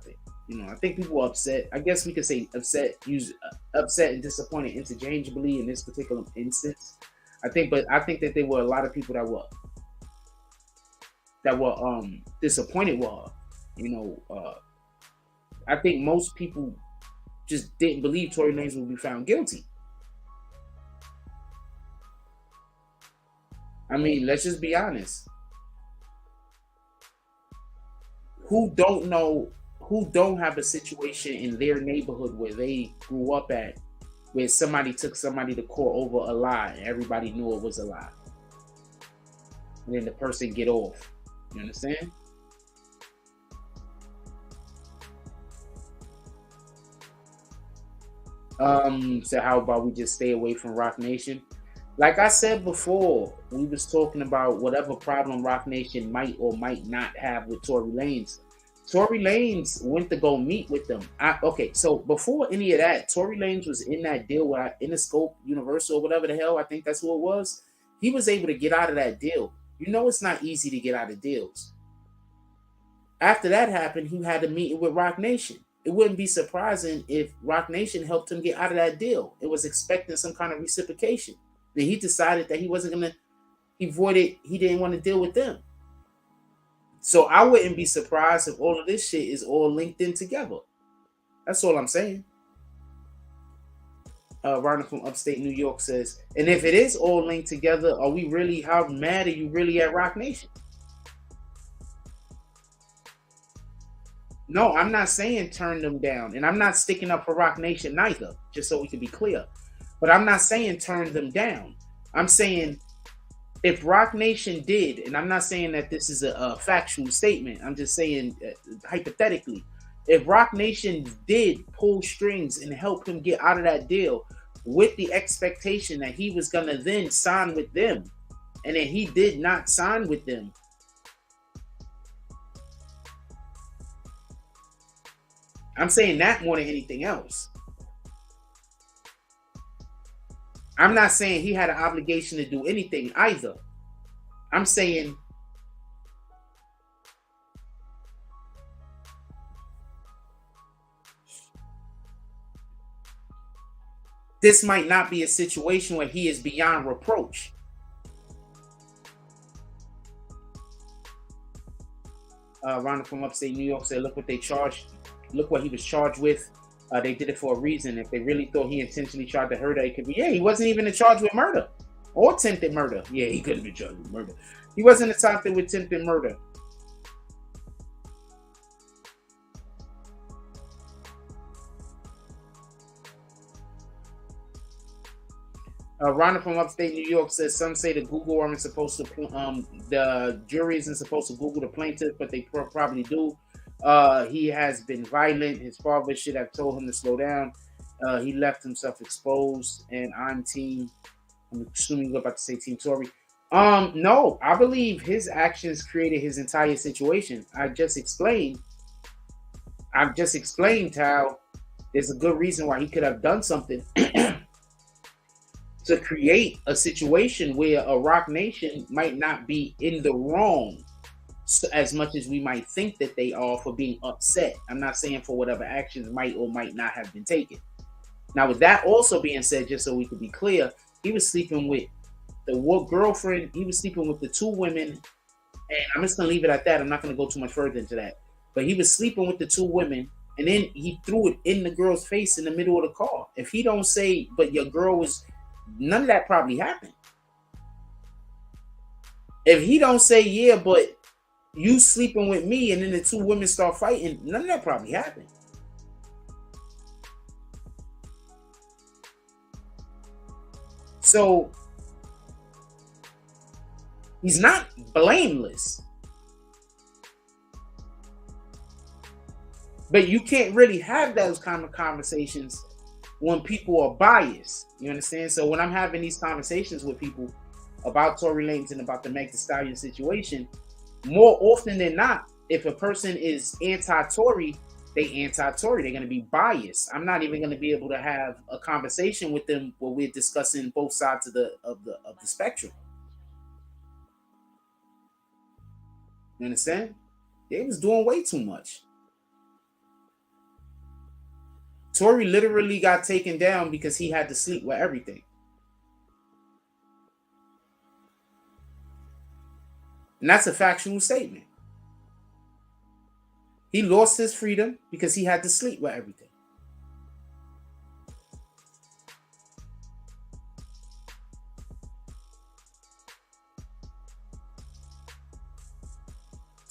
think. You know, I think people were upset. I guess we could say upset, upset and disappointed interchangeably in this particular instance. I think that there were a lot of people that were that were disappointed with her. I think most people just didn't believe Tory Lanez would be found guilty. I mean, let's just be honest. Who don't have a situation in their neighborhood where they grew up at, where somebody took somebody to court over a lie and everybody knew it was a lie, and then the person get off? You understand? So how about we just stay away from Rock Nation? Like I said before, we was talking about whatever problem Rock Nation might or might not have with Tory Lanez. Tory Lanez went to go meet with them. Okay, so before any of that, Tory Lanez was in that deal with Interscope, Universal, whatever the hell, I think that's who it was. He was able to get out of that deal. You know it's not easy to get out of deals. After that happened, he had a meeting with Rock Nation. It wouldn't be surprising if Rock Nation helped him get out of that deal. It was expecting some kind of reciprocation. Then he decided that he wasn't gonna. He voided. He didn't want to deal with them. So I wouldn't be surprised if all of this shit is all linked in together. That's all I'm saying. Ronald from upstate New York says, and if it is all linked together, are we really? How mad are you really at Rock Nation? No, I'm not saying turn them down, and I'm not sticking up for Rock Nation neither. Just so we can be clear, but I'm not saying turn them down. I'm saying if Rock Nation did, and I'm not saying that this is a factual statement, I'm just saying hypothetically, if Rock Nation did pull strings and help him get out of that deal with the expectation that he was going to then sign with them, and then he did not sign with them, I'm saying that more than anything else. I'm not saying he had an obligation to do anything either. I'm saying this might not be a situation where he is beyond reproach. Ronald from upstate New York said, look what they charged. Look what he was charged with. They did it for a reason. If they really thought he intentionally tried to hurt her, it could be, yeah, he wasn't even charged with murder or attempted murder. Yeah, he couldn't be charged with murder. He wasn't charged with attempted murder. Rhonda from upstate New York says some say the Google aren't supposed to, the jury isn't supposed to Google the plaintiff, but they probably do. He has been violent. His father should have told him to slow down. He left himself exposed, and I'm assuming you're about to say Team Tory. No, I believe his actions created his entire situation. I've just explained how there's a good reason why he could have done something to create a situation where a Rock Nation might not be in the wrong as much as we might think that they are for being upset. I'm not saying for whatever actions might or might not have been taken. Now, with that also being said, just so we could be clear, he was sleeping with the girlfriend. He was sleeping with the two women, and I'm just going to leave it at that. I'm not going to go too much further into that. But he was sleeping with the two women, and then he threw it in the girl's face in the middle of the car. If he don't say, but your girl was, none of that probably happened. If he don't say, yeah, but you sleeping with me, and then the two women start fighting, none of that probably happened. So he's not blameless, but you can't really have those kind of conversations when people are biased. You understand? So when I'm having these conversations with people about Tory Lanez and about the Meg Thee Stallion situation, more often than not, if a person is anti-Tory, they anti-Tory. They're going to be biased. I'm not even going to be able to have a conversation with them where we're discussing both sides of the spectrum. You understand? They was doing way too much. Tory literally got taken down because he had to sleep with everything. And that's a factual statement. He lost his freedom because he had to sleep with everything.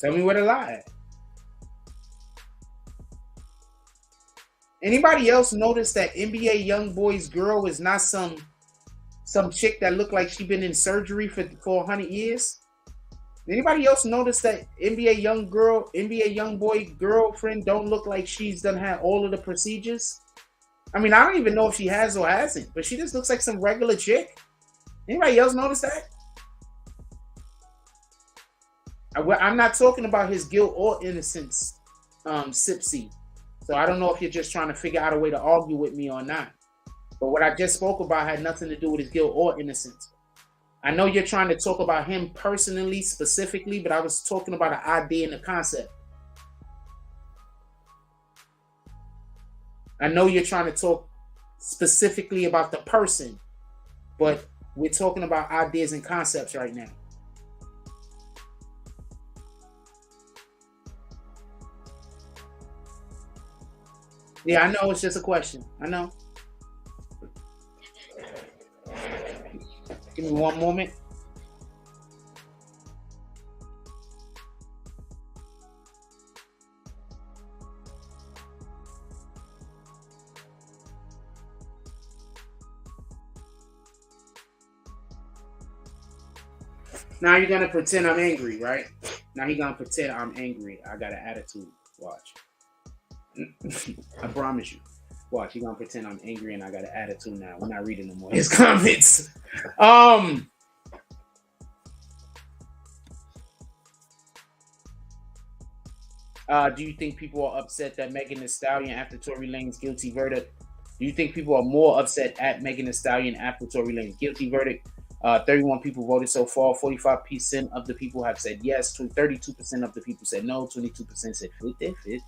Tell me where the lie at. Anybody else notice that NBA YoungBoy's girl is not some chick that looked like she been in surgery for 100 years? Anybody else notice that NBA YoungBoy girlfriend don't look like she's done had all of the procedures? I mean, I don't even know if she has or hasn't, but she just looks like some regular chick. Anybody else notice that? I'm not talking about his guilt or innocence, Sipsy. So I don't know if you're just trying to figure out a way to argue with me or not. But what I just spoke about had nothing to do with his guilt or innocence. I know you're trying to talk about him personally, specifically, but I was talking about an idea and a concept. I know you're trying to talk specifically about the person, but we're talking about ideas and concepts right now. Yeah, I know it's just a question. I know. Give me one moment. Now you're gonna pretend I'm angry, right? Now you're gonna pretend I'm angry. I got an attitude. Watch. I promise you. Watch, you're gonna pretend I'm angry and I got an attitude now. We're not reading no more his comments. Do you think people are upset that Megan Thee Stallion after Tory Lanez guilty verdict? Do you think people are more upset at Megan Thee Stallion after Tory Lanez guilty verdict? 31 people voted so far. 45% of the people have said yes. 32% of the people said no. 22% said 50-50.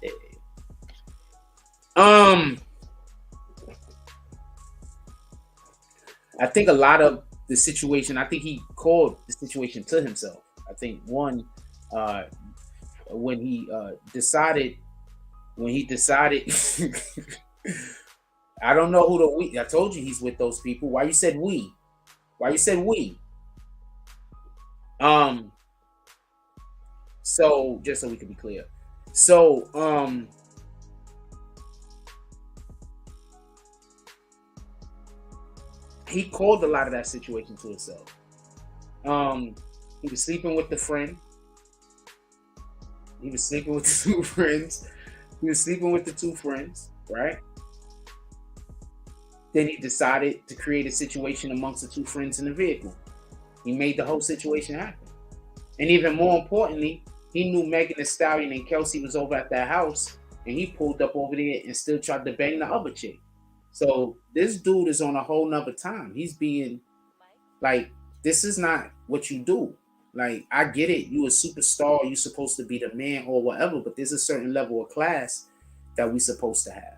I think a lot of the situation, I think he called the situation to himself. I think one, when he decided, I don't know who the we. I told you he's with those people. Why you said we? Why you said we? So just so we can be clear. So he called a lot of that situation to himself. He was sleeping with the friend. He was sleeping with the two friends. He was sleeping with the two friends, right? Then he decided to create a situation amongst the two friends in the vehicle. He made the whole situation happen. And even more importantly, he knew Megan Thee Stallion and Kelsey was over at that house, and he pulled up over there and still tried to bang the other chick. So this dude is on a whole nother time. He's being like, this is not what you do. Like, I get it. You a superstar. You're supposed to be the man or whatever, but there's a certain level of class that we supposed to have.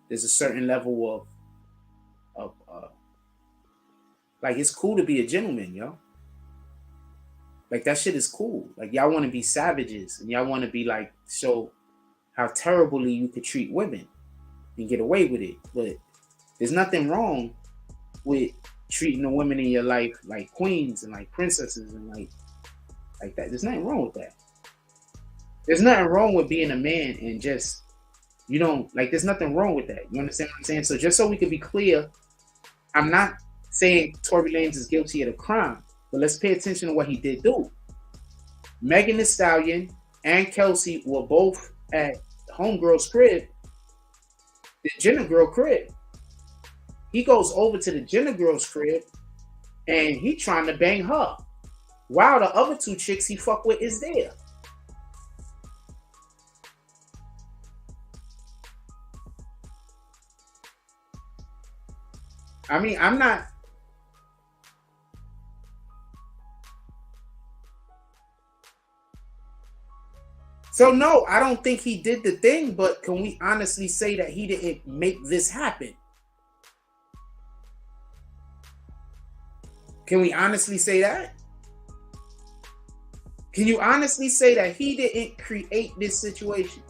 There's a certain level of like, it's cool to be a gentleman, yo. Like, that shit is cool. Like, y'all want to be savages and y'all want to be like, show how terribly you could treat women and get away with it. But there's nothing wrong with treating the women in your life like queens and like princesses and like that. There's nothing wrong with that. There's nothing wrong with being a man and just, you don't, like, there's nothing wrong with that. You understand what I'm saying? So just so we can be clear, I'm not saying Tory Lanez is guilty of a crime, but let's pay attention to what he did do. Megan Thee Stallion and Kelsey were both at homegirl's crib, the Jenner girl crib. He goes over to the Jenner girl's crib and he trying to bang her while the other two chicks he fuck with is there. I mean, I'm not. So no, I don't think he did the thing, but can we honestly say that he didn't make this happen? Can we honestly say that? Can you honestly say that he didn't create this situation?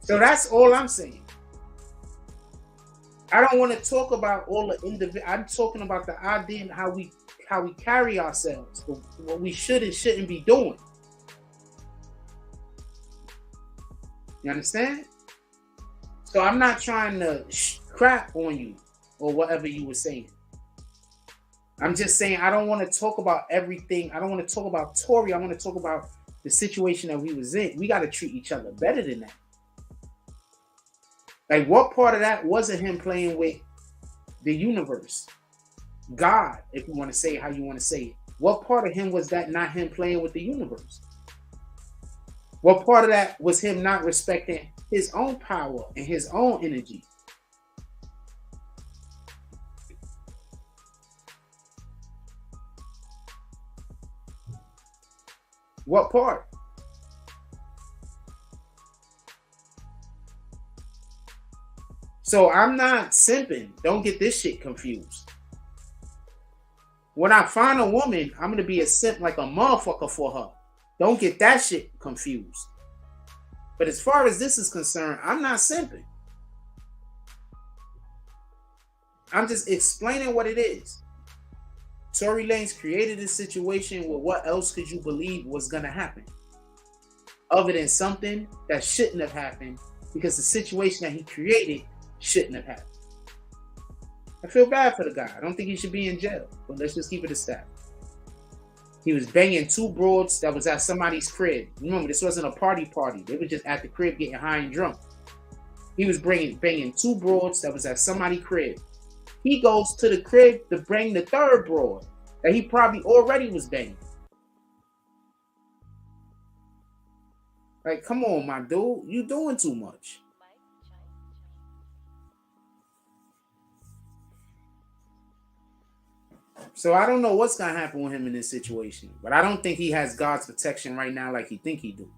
So that's all I'm saying. I don't want to talk about all the individual. I'm talking about the idea and how we carry ourselves, what we should and shouldn't be doing. You understand? So I'm not trying to crap on you or whatever you were saying. I'm just saying I don't want to talk about everything. I don't want to talk about Tory. I want to talk about the situation that we was in. We got to treat each other better than that. Like, what part of that wasn't him playing with the universe? God, if you want to say it how you want to say it. What part of him was that not him playing with the universe? What part of that was him not respecting his own power and his own energy? What part? So I'm not simping. Don't get this shit confused. When I find a woman, I'm going to be a simp like a motherfucker for her. Don't get that shit confused. But as far as this is concerned, I'm not simping. I'm just explaining what it is. Tory Lanez created this situation where what else could you believe was going to happen? Other than something that shouldn't have happened, because the situation that he created shouldn't have happened. I feel bad for the guy. I don't think he should be in jail, but let's just keep it a stat. He was banging two broads that was at somebody's crib. Remember, this wasn't a party. They were just at the crib getting high and drunk. He was banging two broads that was at somebody's crib. He goes to the crib to bring the third broad that he probably already was banging. Like, come on, my dude. You doing too much. So I don't know what's gonna happen with him in this situation, but I don't think he has God's protection right now like he think he do.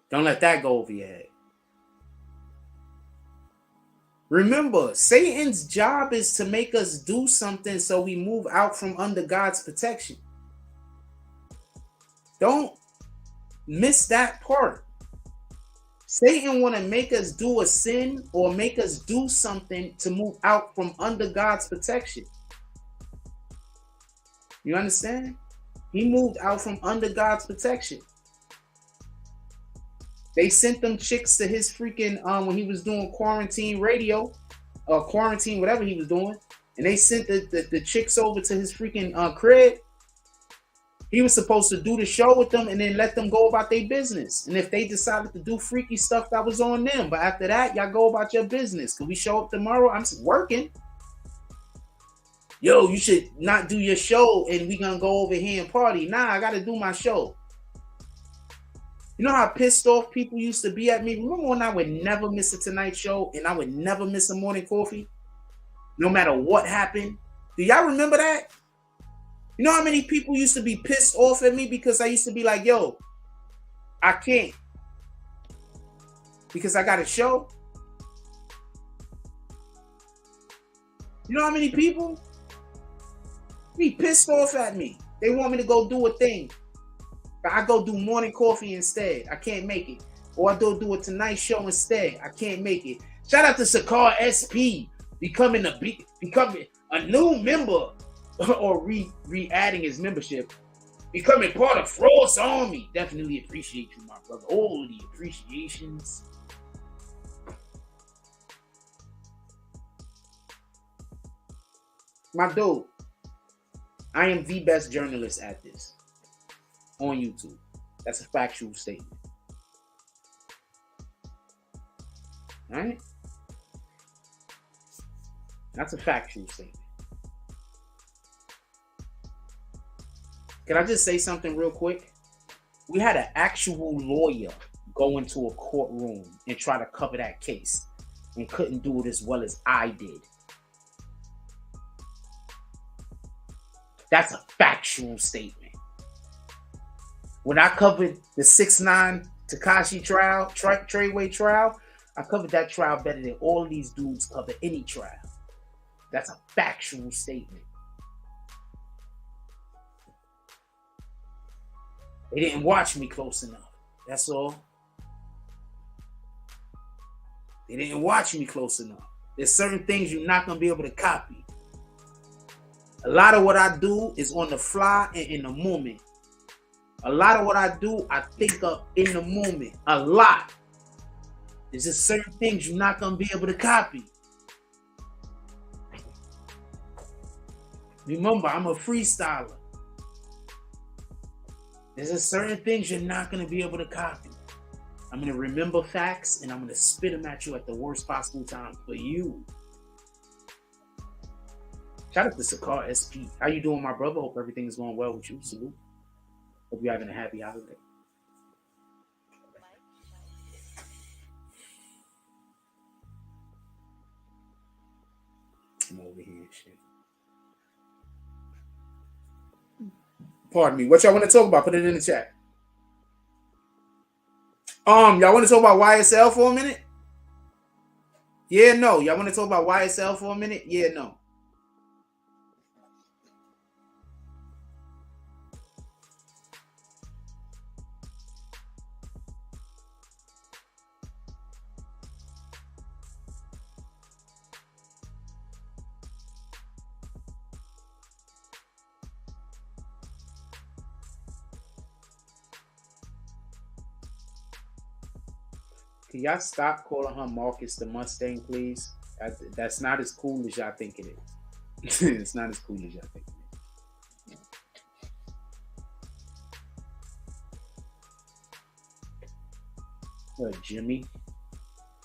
Don't let that go over your head. Remember, Satan's job is to make us do something so we move out from under God's protection. Don't miss that part. Satan want to make us do a sin or make us do something to move out from under God's protection. You understand? He moved out from under God's protection. They sent them chicks to his freaking when he was doing quarantine radio or quarantine whatever he was doing, and they sent the chicks over to his freaking crib. He was supposed to do the show with them and then let them go about their business. And if they decided to do freaky stuff, that was on them. But after that, y'all go about your business. Can we show up tomorrow? I'm working. Yo, you should not do your show and we gonna go over here and party. Nah, I gotta do my show. You know how pissed off people used to be at me? Remember when I would never miss a Tonight Show and I would never miss a morning coffee? No matter what happened? Do y'all remember that? You know how many people used to be pissed off at me because I used to be like, yo, I can't. Because I got a show? You know how many people be pissed off at me? They want me to go do a thing. But I go do morning coffee instead. I can't make it. Or I do a Tonight Show instead. I can't make it. Shout out to Sakar SP becoming a new member. Or re-adding his membership, becoming part of Frost Army. Definitely appreciate you, my brother. All the appreciations. My dude, I am the best journalist at this on YouTube. That's a factual statement. All right? That's a factual statement. Can I just say something real quick? We had an actual lawyer go into a courtroom and try to cover that case and couldn't do it as well as I did. That's a factual statement. When I covered the 6ix9ine Tekashi trial, Treyway trial, I covered that trial better than all of these dudes cover any trial. That's a factual statement. They didn't watch me close enough. That's all. They didn't watch me close enough. There's certain things you're not going to be able to copy. A lot of what I do is on the fly and in the moment. A lot of what I do, I think of in the moment. A lot. There's just certain things you're not going to be able to copy. Remember, I'm a freestyler. There's just certain things you're not going to be able to copy. I'm going to remember facts and I'm going to spit them at you at the worst possible time for you. Shout out to Sakar SP. How you doing, my brother? Hope everything is going well with you. Salute. Hope you're having a happy holiday. I'm over here and shit. Pardon me. What y'all want to talk about? Put it in the chat. Y'all want to talk about YSL for a minute? Yeah, no. Y'all want to talk about YSL for a minute? Yeah, no. Can y'all stop calling her Marcus the Mustang, please? That's not as cool as y'all think it is. It's not as cool as y'all think it is. Jimmy.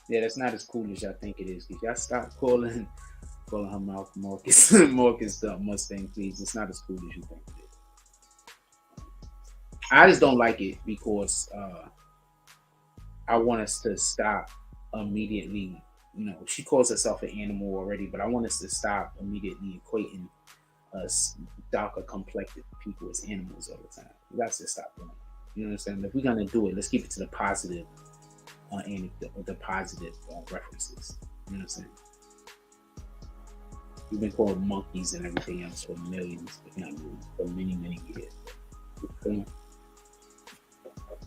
Yeah, that's not as cool as y'all think it is. Can y'all stop calling her Marcus Marcus the Mustang, please? It's not as cool as you think it is. I just don't like it because I want us to stop immediately. You know, she calls herself an animal already, but I want us to stop immediately equating us darker complected people as animals all the time. We got to stop doing it. You know what I'm saying? If we're gonna do it, let's keep it to the positive the positive references. You know what I'm saying? We've been called monkeys and everything else for millions, if not millions, for many, many years. Okay.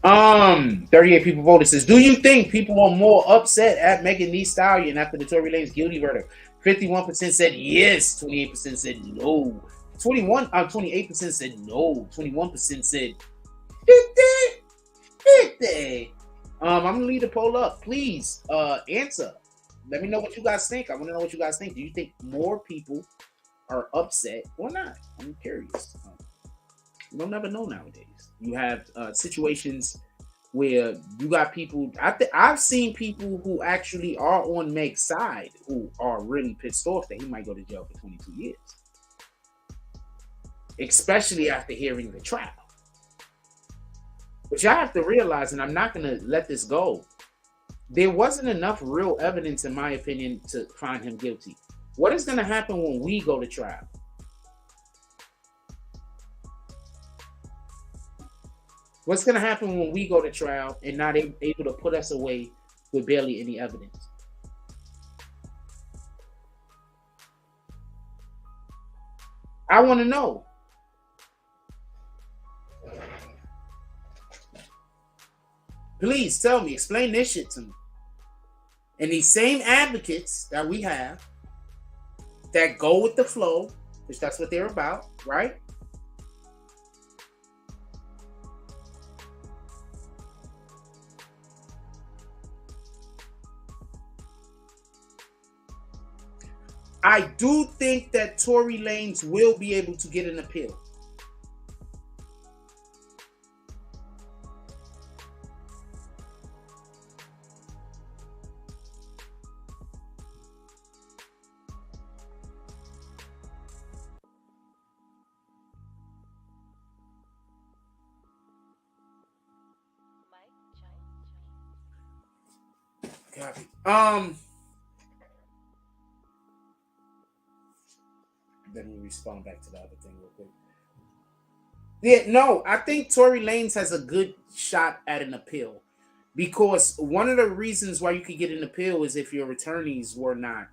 38 people voted. Says, do you think people are more upset at Megan Thee Stallion after the Tory Lanez guilty verdict? 51% said yes, 28% said no. 28% said no. 21% said 50. I'm gonna leave the poll up. Please answer. Let me know what you guys think. I want to know what you guys think. Do you think more people are upset or not? I'm curious. You'll never know nowadays. You have situations where you got people. I've seen people who actually are on Meg's side who are really pissed off that he might go to jail for 22 years, especially after hearing the trial. But y'all have to realize, and I'm not going to let this go, there wasn't enough real evidence, in my opinion, to find him guilty. What is going to happen when we go to trial? What's going to happen when we go to trial and not able to put us away with barely any evidence? I want to know. Please tell me, explain this shit to me. And these same advocates that we have that go with the flow, which that's what they're about, right? I do think that Tory Lanez will be able to get an appeal. Copy. Let me respond back to the other thing real quick. Yeah, no, I think Tory Lanez has a good shot at an appeal because one of the reasons why you could get an appeal is if your attorneys were not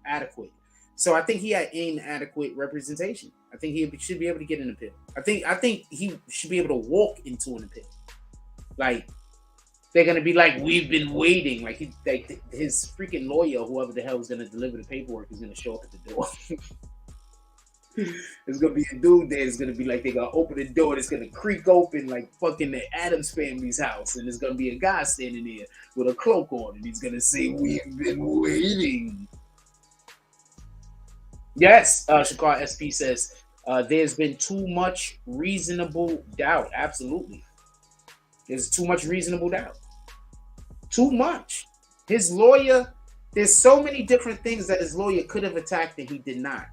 adequate. So I think he had inadequate representation. I think he should be able to get an appeal. I think he should be able to walk into an appeal. Like, they're gonna be like, we've been waiting. Like, his freaking lawyer, whoever the hell is gonna deliver the paperwork, is gonna show up at the door. There's gonna be a dude there. It's gonna be like, they gonna open the door. It's gonna creak open like fucking the Addams family's house, and there's gonna be a guy standing there with a cloak on, and he's gonna say, "We've been waiting." Yes, Shakar SP says there's been too much reasonable doubt. Absolutely, there's too much reasonable doubt. Too much. His lawyer. There's so many different things that his lawyer could have attacked and he did not.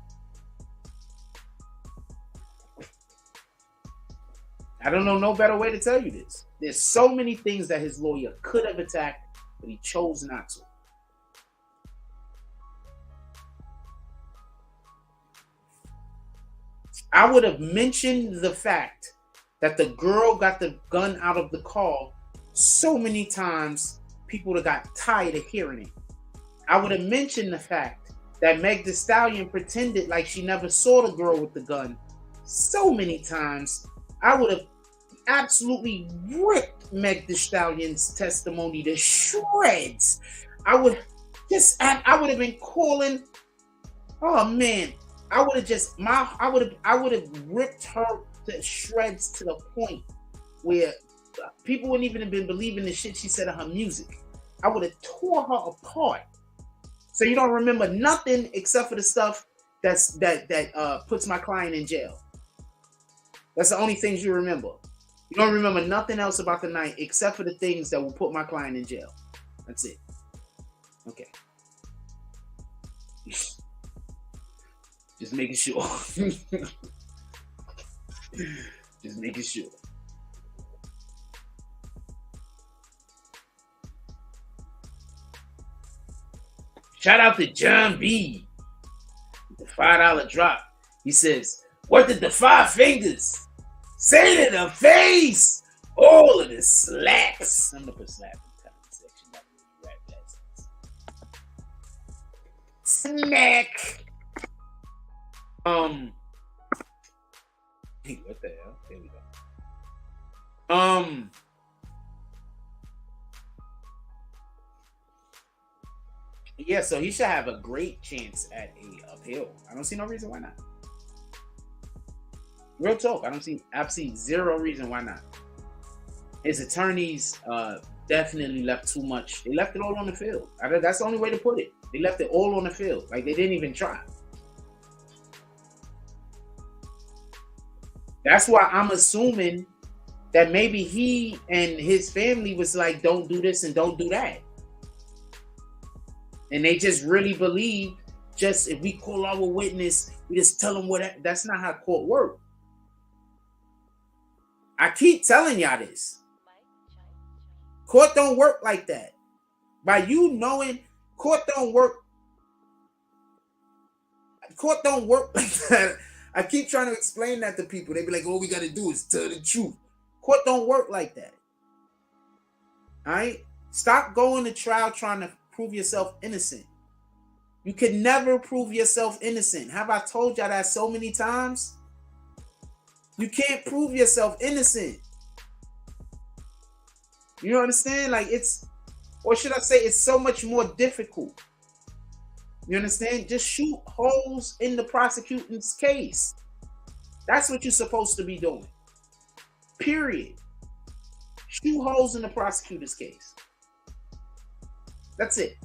I don't know no better way to tell you this. There's so many things that his lawyer could have attacked, but he chose not to. I would have mentioned the fact that the girl got the gun out of the car so many times, people would have got tired of hearing it. I would have mentioned the fact that Meg Thee Stallion pretended like she never saw the girl with the gun so many times. I would have absolutely ripped Meg Thee Stallion's testimony to shreds. I would have been calling. Oh man, I would have ripped her to shreds to the point where people wouldn't even have been believing the shit she said in her music. I would have tore her apart. So you don't remember nothing except for the stuff that puts my client in jail. That's the only things you remember. You don't remember nothing else about the night except for the things that will put my client in jail. That's it. Okay. Just making sure. Just making sure. Shout out to John B. The $5 drop. He says, "What did the 5 fingers say to the face? All of the slaps." I'm gonna put slap in the comment section. Snack. Hey, what the hell? There we go. Yeah, so he should have a great chance at a appeal. I don't see no reason why not. Real talk, I've seen zero reason why not. His attorneys definitely left too much. They left it all on the field. That's the only way to put it. They left it all on the field. Like, they didn't even try. That's why I'm assuming that maybe he and his family was like, don't do this and don't do that. And they just really believe, just if we call our witness, we just tell them what. That's not how court works. I keep telling y'all this. Court don't work like that. By you knowing, court don't work. Court don't work like that. I keep trying to explain that to people. They be like, all we got to do is tell the truth. Court don't work like that. All right? Stop going to trial trying to prove yourself innocent. You can never prove yourself innocent. Have I told y'all that so many times? You can't prove yourself innocent. You understand? Like, it's, or should I say, it's so much more difficult. You understand? Just shoot holes in the prosecuting's case. That's what you're supposed to be doing. Period. Shoot holes in the prosecutor's case. That's it.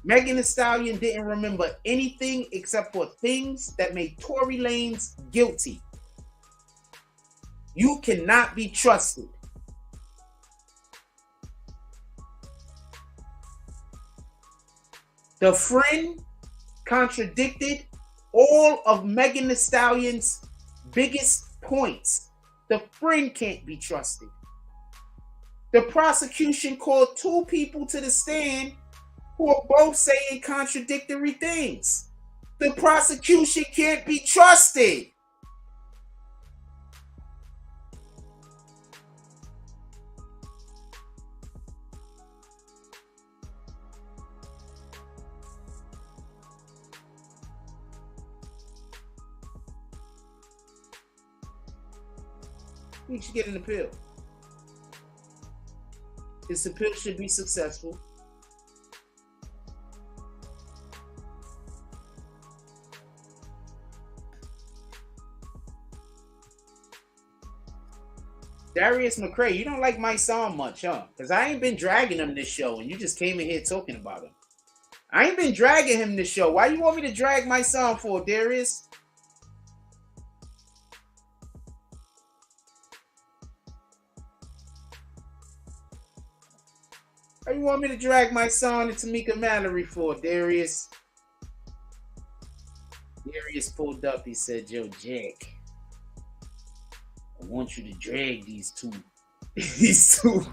Megan Thee Stallion didn't remember anything except for things that made Tory Lanez guilty. You cannot be trusted. The friend contradicted all of Megan Thee Stallion's biggest points. The friend can't be trusted. The prosecution called 2 people to the stand who are both saying contradictory things. The prosecution can't be trusted. He should get an appeal. His appeal should be successful. Darius McCray, you don't like my song much, huh? Because I ain't been dragging him this show, and you just came in here talking about him. I ain't been dragging him this show. Why you want me to drag my song for, Darius? Why you want me to drag my song to Tamika Mallory for, Darius? Darius pulled up. He said, "Yo, Jack, I want you to drag these two." These two.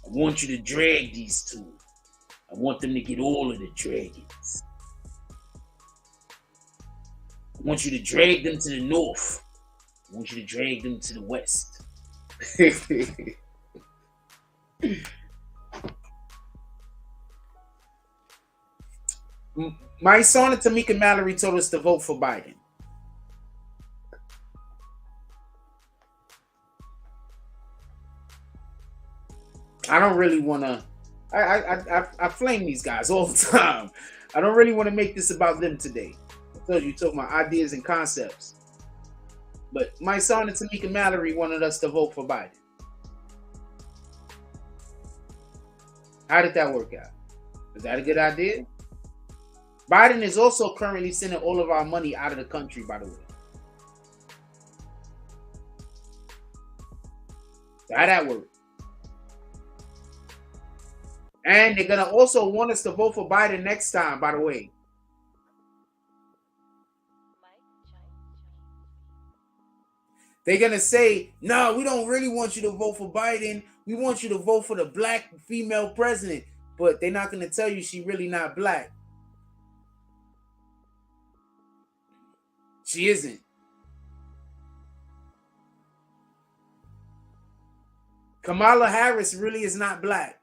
I want you to drag these two. I want them to get all of the dragons. I want you to drag them to the north. I want you to drag them to the west. My son and Tamika Mallory told us to vote for Biden. I don't really want to. I flame these guys all the time. I don't really want to make this about them today. I told you, talking about ideas and concepts. But my son and Tamika Mallory wanted us to vote for Biden. How did that work out? Is that a good idea? Biden is also currently sending all of our money out of the country, by the way. How that work? And they're going to also want us to vote for Biden next time, by the way. They're going to say, no, we don't really want you to vote for Biden. We want you to vote for the black female president. But they're not going to tell you she's really not black. She isn't. Kamala Harris really is not black.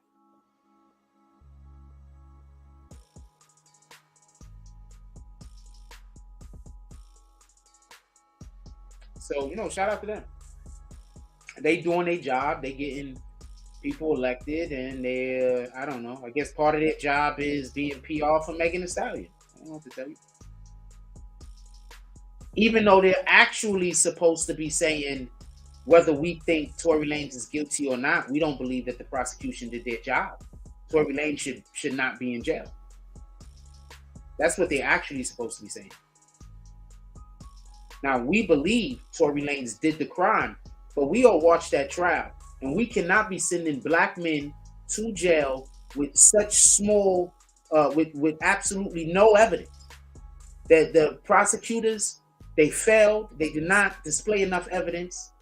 So, shout out to them. They doing their job. They getting people elected, and they, I don't know. I guess part of their job is being PR for Megan Thee Stallion. I don't know what to tell you. Even though they're actually supposed to be saying whether we think Tory Lanez is guilty or not, we don't believe that the prosecution did their job. Tory Lanez should not be in jail. That's what they're actually supposed to be saying. Now, we believe Tory Lanez did the crime, but we all watched that trial, and we cannot be sending black men to jail with such small, with absolutely no evidence. That the prosecutors, they failed. They did not display enough evidence.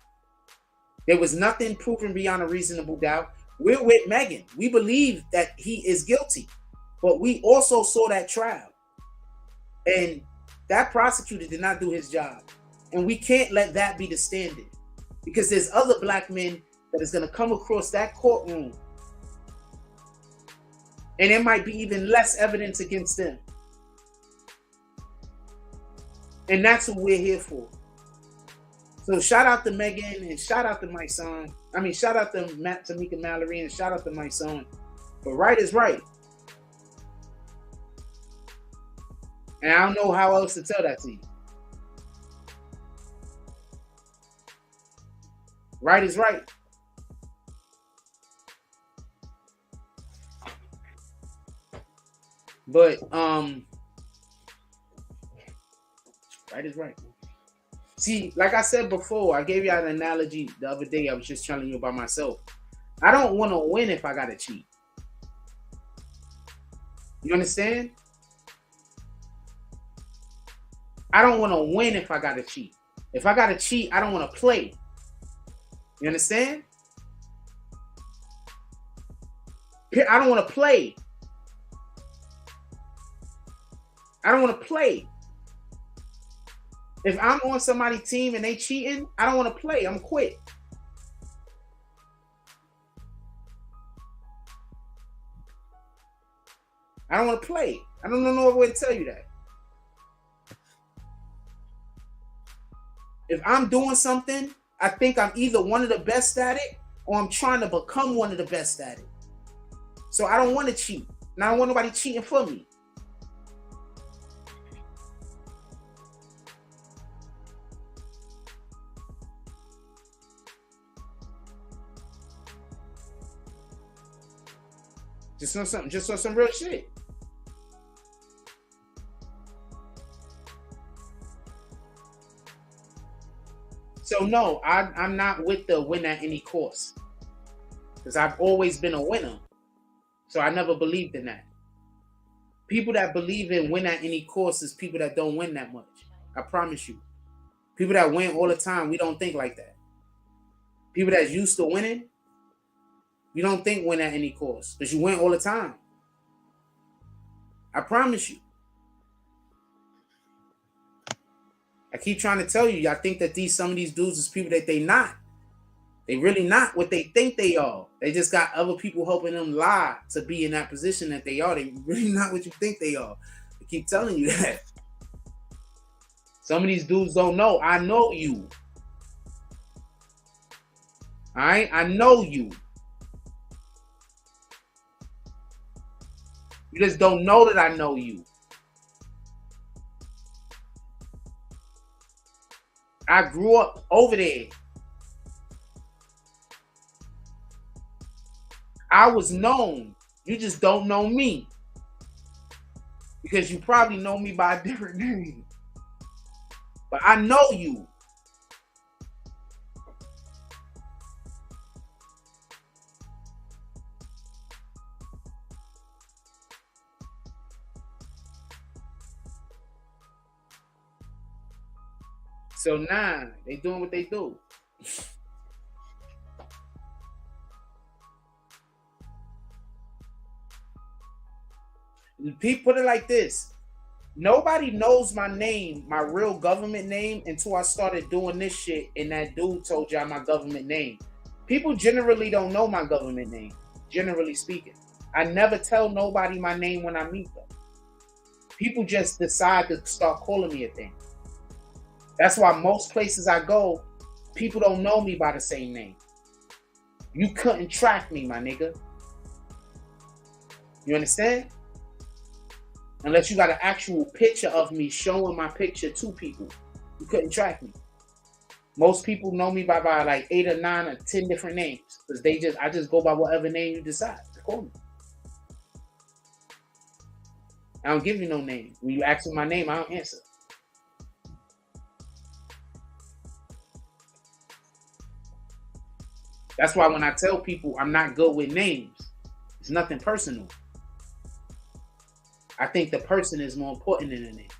There was nothing proven beyond a reasonable doubt. We're with Megan. We believe that he is guilty, but we also saw that trial, and that prosecutor did not do his job. And we can't let that be the standard, because there's other black men that is going to come across that courtroom, and there might be even less evidence against them. And that's what we're here for. So shout out to Megan, and shout out to my son. I mean, shout out to Tamika Mallory, and shout out to my son. But right is right. And I don't know how else to tell that to you. Right is right. But right is right. See, like I said before, I gave you an analogy the other day. I was just telling you about myself. I don't want to win if I gotta cheat. You understand? I don't want to win if I gotta cheat. If I gotta cheat, I don't want to play. You understand? I don't want to play. I don't want to play. If I'm on somebody's team and they cheating, I don't want to play. I'm quit. I don't want to play. I don't know no way to tell you that. If I'm doing something, I think I'm either one of the best at it or I'm trying to become one of the best at it. So I don't want to cheat. And I don't want nobody cheating for me. Just on something, just on some real shit. So no, I'm not with the win at any cost. Because I've always been a winner. So I never believed in that. People that believe in win at any cost is people that don't win that much. I promise you. People that win all the time, we don't think like that. People that's used to winning, you don't think win at any cost. Because you win all the time. I promise you. I keep trying to tell you, y'all think that some of these dudes is people that they not. They really not what they think they are. They just got other people helping them lie to be in that position that they are. They really not what you think they are. I keep telling you that. Some of these dudes don't know. I know you. All right? I know you. You just don't know that I know you. I grew up over there. I was known. You just don't know me. Because you probably know me by a different name. But I know you. So nah, they doing what they do. People put it like this. Nobody knows my name, my real government name, until I started doing this shit and that dude told y'all my government name. People generally don't know my government name, generally speaking. I never tell nobody my name when I meet them. People just decide to start calling me a thing. That's why most places I go, people don't know me by the same name. You couldn't track me, my nigga. You understand? Unless you got an actual picture of me showing my picture to people. You couldn't track me. Most people know me by like 8 or 9 or 10 different names. Because I just go by whatever name you decide to call me. I don't give you no name. When you ask me my name, I don't answer. That's why when I tell people I'm not good with names, it's nothing personal. I think the person is more important than the name.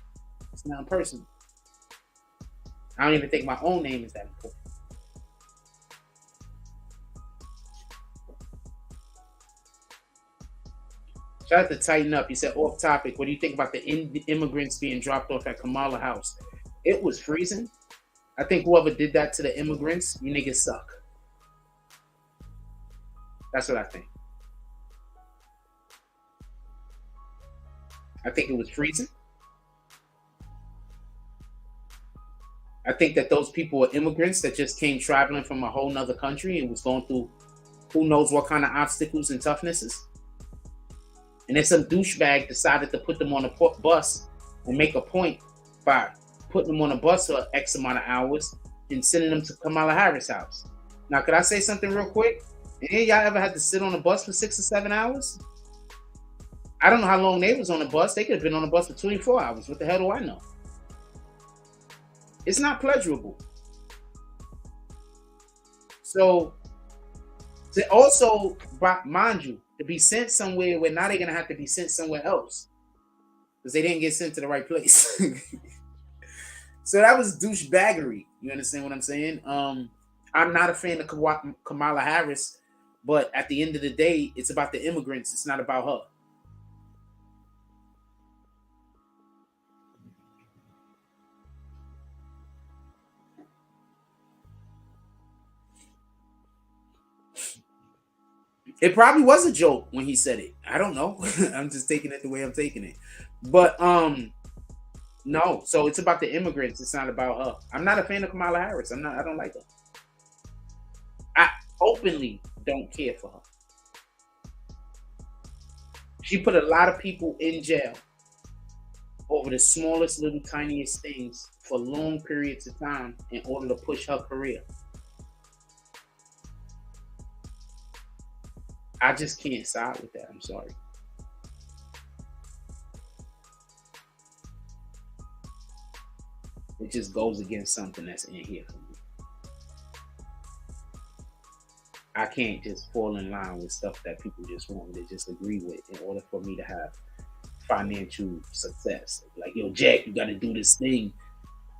It's not personal. I don't even think my own name is that important. Shout out to Tighten Up. He said, off topic, what do you think about the immigrants being dropped off at Kamala House? It was freezing. I think whoever did that to the immigrants, you niggas suck. That's what I think. I think it was freezing. I think that those people were immigrants that just came traveling from a whole nother country and was going through who knows what kind of obstacles and toughnesses. And then some douchebag decided to put them on a bus and make a point by putting them on a bus for X amount of hours and sending them to Kamala Harris' house. Now, could I say something real quick? Any of y'all ever had to sit on a bus for 6 or 7 hours? I don't know how long they was on the bus. They could have been on the bus for 24 hours. What the hell do I know? It's not pleasurable. So, to also, mind you, to be sent somewhere where now they're going to have to be sent somewhere else. Because they didn't get sent to the right place. So that was douchebaggery. You understand what I'm saying? I'm not a fan of Kamala Harris, but at the end of the day, it's about the immigrants. It's not about her. It probably was a joke when he said it. I don't know. I'm just taking it the way I'm taking it. But No, so it's about the immigrants. It's not about her. I'm not a fan of Kamala Harris. I'm not. I don't like her. I openly don't care for her. She put a lot of people in jail over the smallest, little, tiniest things for long periods of time in order to push her career. I just can't side with that. I'm sorry. It just goes against something that's in here for me. I can't just fall in line with stuff that people just want to just agree with in order for me to have financial success. Like, yo, Jack, you got to do this thing.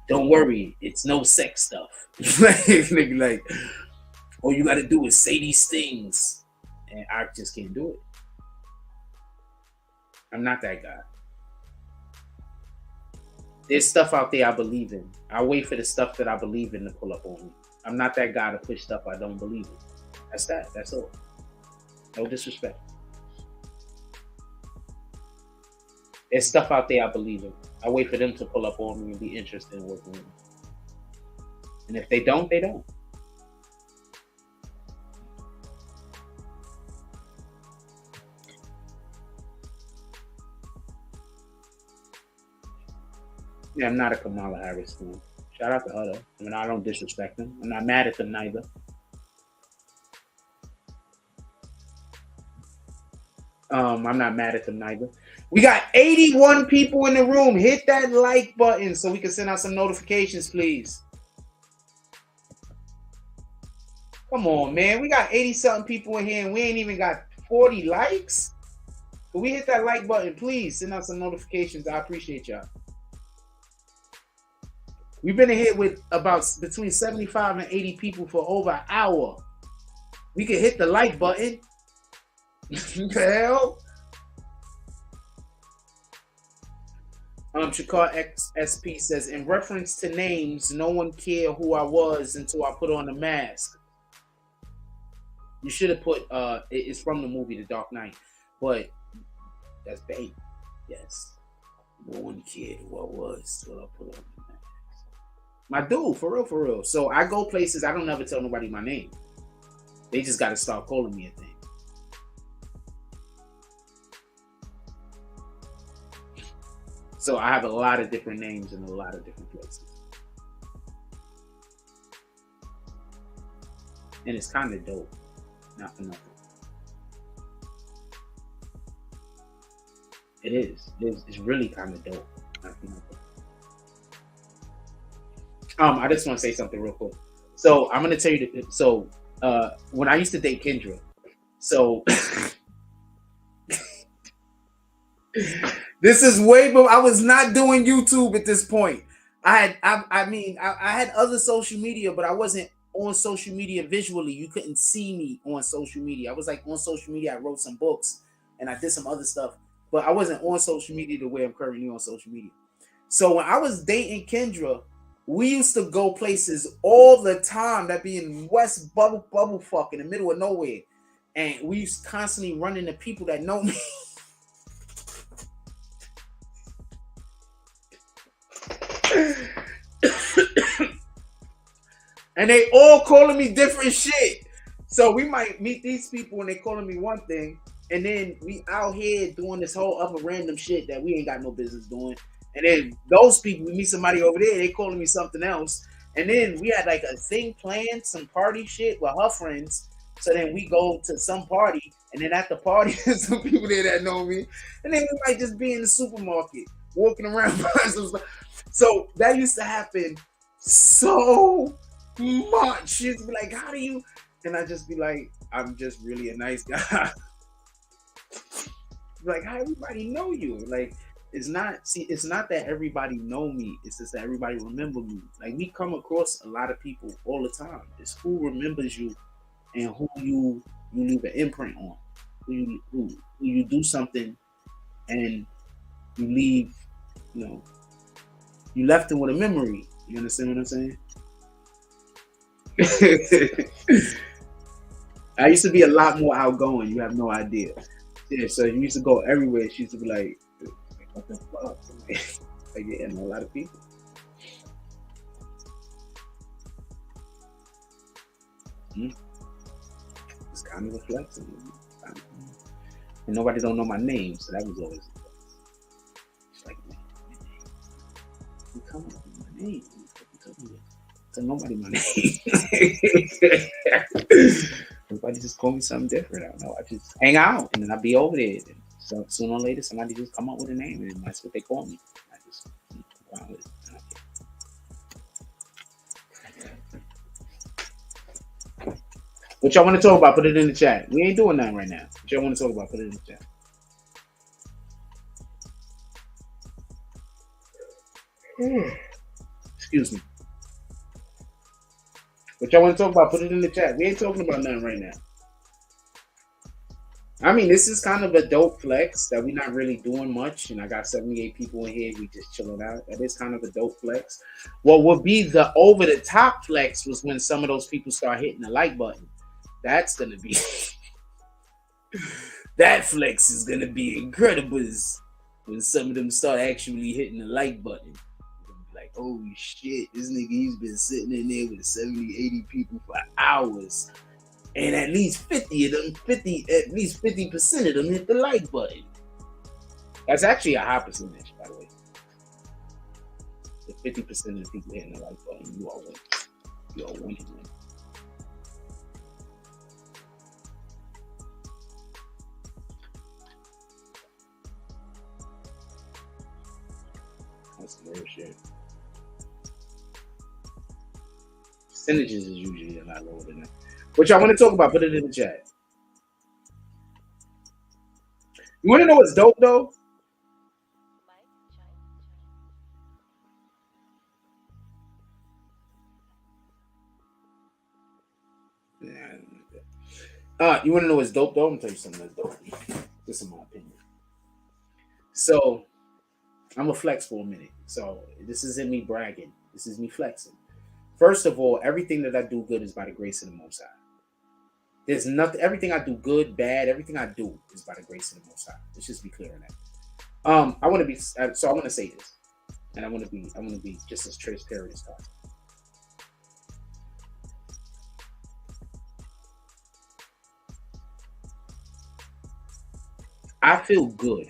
Don't worry, it's no sex stuff. like, all you got to do is say these things, and I just can't do it. I'm not that guy. There's stuff out there I believe in. I wait for the stuff that I believe in to pull up on me. I'm not that guy to push stuff I don't believe in. That's that. That's all. No disrespect. There's stuff out there I believe in. I wait for them to pull up on me and be interested in working with me. And if they don't, they don't. Yeah, I'm not a Kamala Harris fan. Shout out to her though. I mean, I don't disrespect them. I'm not mad at them neither. I'm not mad at them neither. We got 81 people in the room. Hit that like button so we can send out some notifications, please. Come on, man. We got 80-something people in here and we ain't even got 40 likes. Can we hit that like button, please? Send out some notifications. I appreciate y'all. We've been in here with about between 75 and 80 people for over an hour. We can hit the like button. The hell? Shakar XSP says, in reference to names, no one cared who I was until I put on the mask. You should have put, it's from the movie The Dark Knight, but that's bait. Yes. No one cared who I was until I put on the mask. My dude, for real, for real. So I go places, I don't never tell nobody my name. They just got to start calling me a thing. So I have a lot of different names in a lot of different places. And it's kind of dope. Not for nothing. It is. It's really kind of dope. Not for nothing. I just want to say something real quick. So I'm gonna tell you that. So when I used to date Kendra, so this is way before I was not doing YouTube at this point. I had other social media, but I wasn't on social media visually. You couldn't see me on social media. I was like on social media. I wrote some books and I did some other stuff, but I wasn't on social media the way I'm currently on social media. So when I was dating Kendra, we used to go places all the time that be in West Bubblefuck in the middle of nowhere. And we used to constantly run into people that know me. And they all calling me different shit. So we might meet these people and they calling me one thing. And then we out here doing this whole other random shit that we ain't got no business doing. And then those people, we meet somebody over there, they calling me something else. And then we had like a thing planned, some party shit with her friends. So then we go to some party, and then at the party, there's some people there that know me. And then we might just be in the supermarket, walking around. So that used to happen so much. She'd be like, how do you? And I just be like, I'm just really a nice guy. Like, how everybody know you? Like, it's not that everybody know me. It's just that everybody remember me. Like, we come across a lot of people all the time. It's who remembers you and who you leave an imprint on. Who you do something and you leave, you left them with a memory. You understand what I'm saying? I used to be a lot more outgoing. You have no idea. Yeah, so you used to go everywhere. She used to be like, what the fuck? Like you're hitting a lot of people. It's kind of a flex. And nobody don't know my name, so that was always a flex. It's like, man, you come up with my name. Tell nobody my name. Everybody just call me something different. I don't know. I just hang out and then I'll be over there. And so sooner or later, somebody just come up with a name and that's what they call me. I just go around with it. What y'all want to talk about? Put it in the chat. We ain't doing that right now. What y'all want to talk about? Put it in the chat. Excuse me. What y'all want to talk about? Put it in the chat. We ain't talking about nothing right now. I mean, this is kind of a dope flex that we're not really doing much. And I got 78 people in here. We just chilling out. That is kind of a dope flex. What would be the over the top flex was when some of those people start hitting the like button. That's going to be... that flex is going to be incredible when some of them start actually hitting the like button. Like, oh shit, this nigga, he's been sitting in there with 70, 80 people for hours. And at least 50 of them, at least 50% of them hit the like button. That's actually a high percentage, by the way. The 50% of the people hitting the like button, you all win. You all win. That's some real shit. Percentages is usually a lot lower than that. What y'all want to talk about? Put it in the chat. You want to know what's dope though? You want to know what's dope though? I'm gonna tell you something that's dope. This is my opinion. So I'm gonna flex for a minute. So this isn't me bragging. This is me flexing. First of all, everything that I do good is by the grace of the Most High. There's nothing. Everything I do, good, bad, everything I do is by the grace of the Most High. Let's just be clear on that. I want to be. So I want to say this, and I want to be just as transparent as possible. I feel good,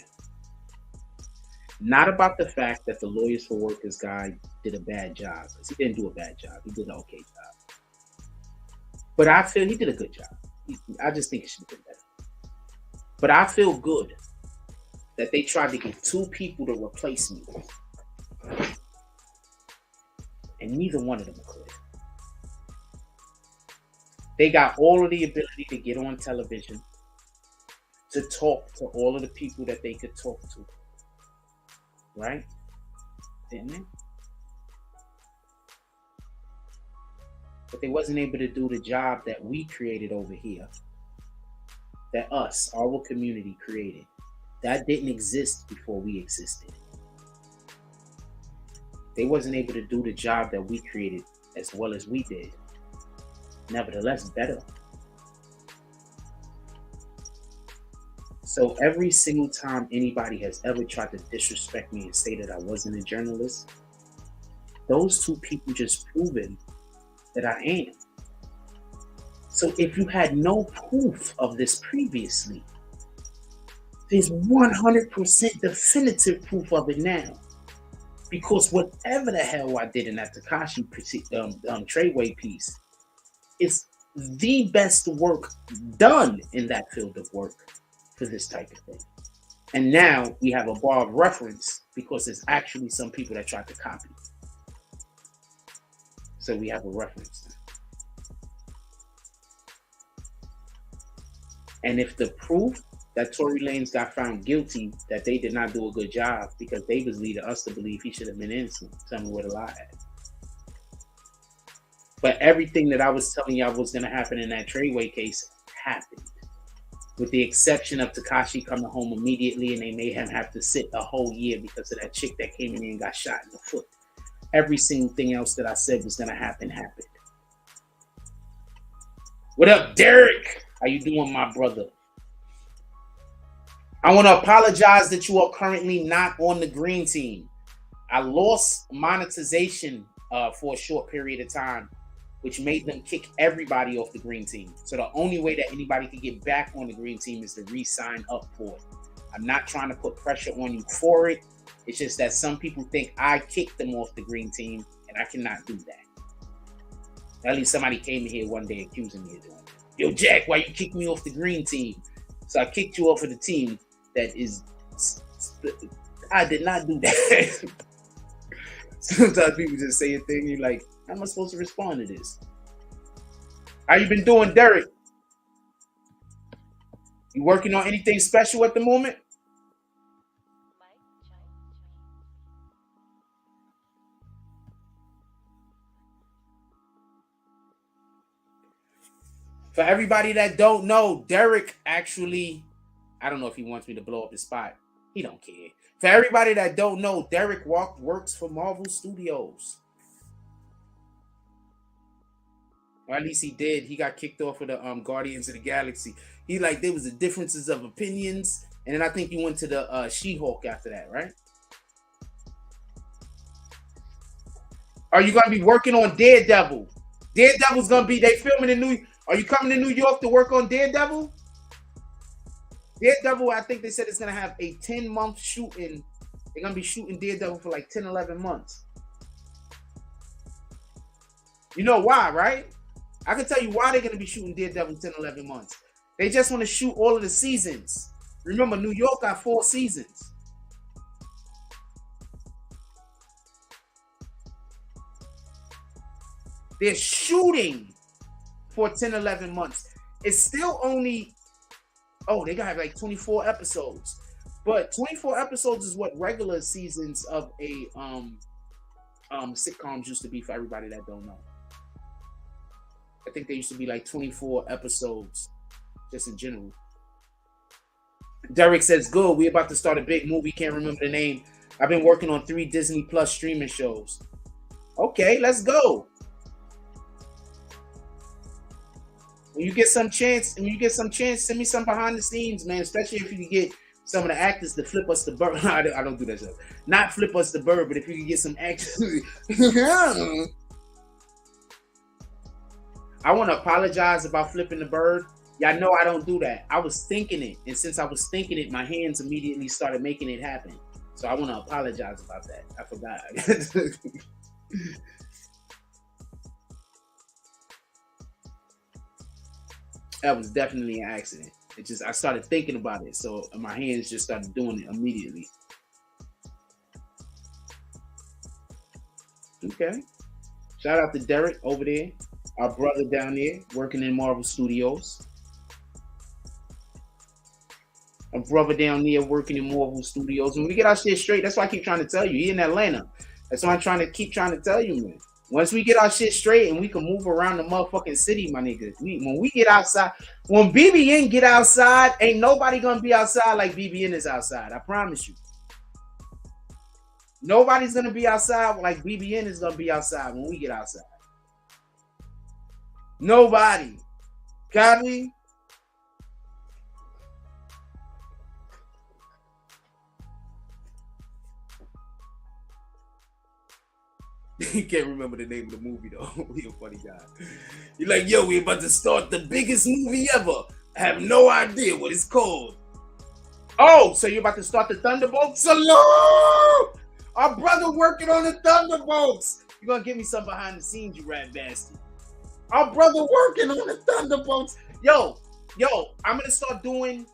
not about the fact that the Lawyers for Workers guy did a bad job, because he didn't do a bad job. He did an okay job. But I feel he did a good job. I just think it should have been better. But I feel good that they tried to get two people to replace me. And neither one of them could. They got all of the ability to get on television, to talk to all of the people that they could talk to. Right? Didn't they? But they wasn't able to do the job that we created over here. That us, our community created. That didn't exist before we existed. They wasn't able to do the job that we created as well as we did. Nevertheless, better. So every single time anybody has ever tried to disrespect me and say that I wasn't a journalist, those two people just proven that I am. So if you had no proof of this previously, there's 100% definitive proof of it now. Because whatever the hell I did in that Tekashi Treyway piece, it's the best work done in that field of work for this type of thing. And now we have a bar of reference because there's actually some people that tried to copy. So we have a reference. And if the proof that Tory Lanez got found guilty, that they did not do a good job because they was leading us to believe he should have been innocent, tell me where the lie at. But everything that I was telling y'all was going to happen in that Treyway case happened. With the exception of Tekashi coming home immediately and they made him have to sit a whole year because of that chick that came in and got shot in the foot. Every single thing else that I said was going to happen happened. What up, Derek? How you doing, my brother? I want to apologize that you are currently not on the green team. I lost monetization for a short period of time, which made them kick everybody off the green team. So the only way that anybody can get back on the green team is to re-sign up for it. I'm not trying to put pressure on you for it. It's just that some people think I kicked them off the green team, and I cannot do that. At least somebody came in here one day accusing me of doing it. Yo, Jack, why you kicked me off the green team? So I kicked you off of the team that is... I did not do that. Sometimes people just say a thing, you're like, how am I supposed to respond to this? How you been doing, Derek? You working on anything special at the moment? For everybody that don't know, Derek actually, I don't know if he wants me to blow up his spot. He don't care. For everybody that don't know, Derek works for Marvel Studios. Or at least he did. He got kicked off of the Guardians of the Galaxy. He like there was the differences of opinions, and then I think he went to the She-Hulk after that, right? Are you gonna be working on Daredevil? Daredevil's gonna be they filming in New. Are you coming to New York to work on Daredevil? Daredevil, I think they said it's gonna have a 10-month shooting. They're gonna be shooting Daredevil for like 10, 11 months. You know why, right? I can tell you why they're gonna be shooting Daredevil 10, 11 months. They just want to shoot all of the seasons. Remember, New York got 4 seasons. They're shooting for 10, 11 months. It's still only, they got like 24 episodes. But 24 episodes is what regular seasons of a sitcoms used to be, for everybody that don't know. I think they used to be like 24 episodes, just in general. Derek says, good, we're about to start a big movie, can't remember the name. I've been working on 3 Disney Plus streaming shows. Okay, let's go. When you get some chance, send me some behind the scenes, man. Especially if you can get some of the actors to flip us the bird. I don't do that stuff. Not flip us the bird, but if you can get some actors. I want to apologize about flipping the bird. Y'all know I don't do that. I was thinking it, and since I was thinking it, my hands immediately started making it happen. So I want to apologize about that. I forgot. That was definitely an accident. It just, I started thinking about it, so my hands just started doing it immediately. Okay. Shout out to Derek over there, our brother down there working in Marvel Studios. A brother down there working in Marvel Studios. When we get our shit straight, that's why I keep trying to tell you. He in Atlanta. That's why I'm trying to tell you, man. Once we get our shit straight and we can move around the motherfucking city, my niggas. When we get outside, when BBN get outside, ain't nobody gonna be outside like BBN is outside. I promise you. Nobody's gonna be outside like BBN is gonna be outside when we get outside. Nobody. Got me? He can't remember the name of the movie though. He a funny guy. You're like, yo, we about to start the biggest movie ever. I have no idea what it's called. Oh, so you're about to start the Thunderbolts? Salute! Our brother working on the Thunderbolts. You're gonna give me some behind the scenes, you rat bastard. Our brother working on the Thunderbolts. Yo, I'm gonna start doing.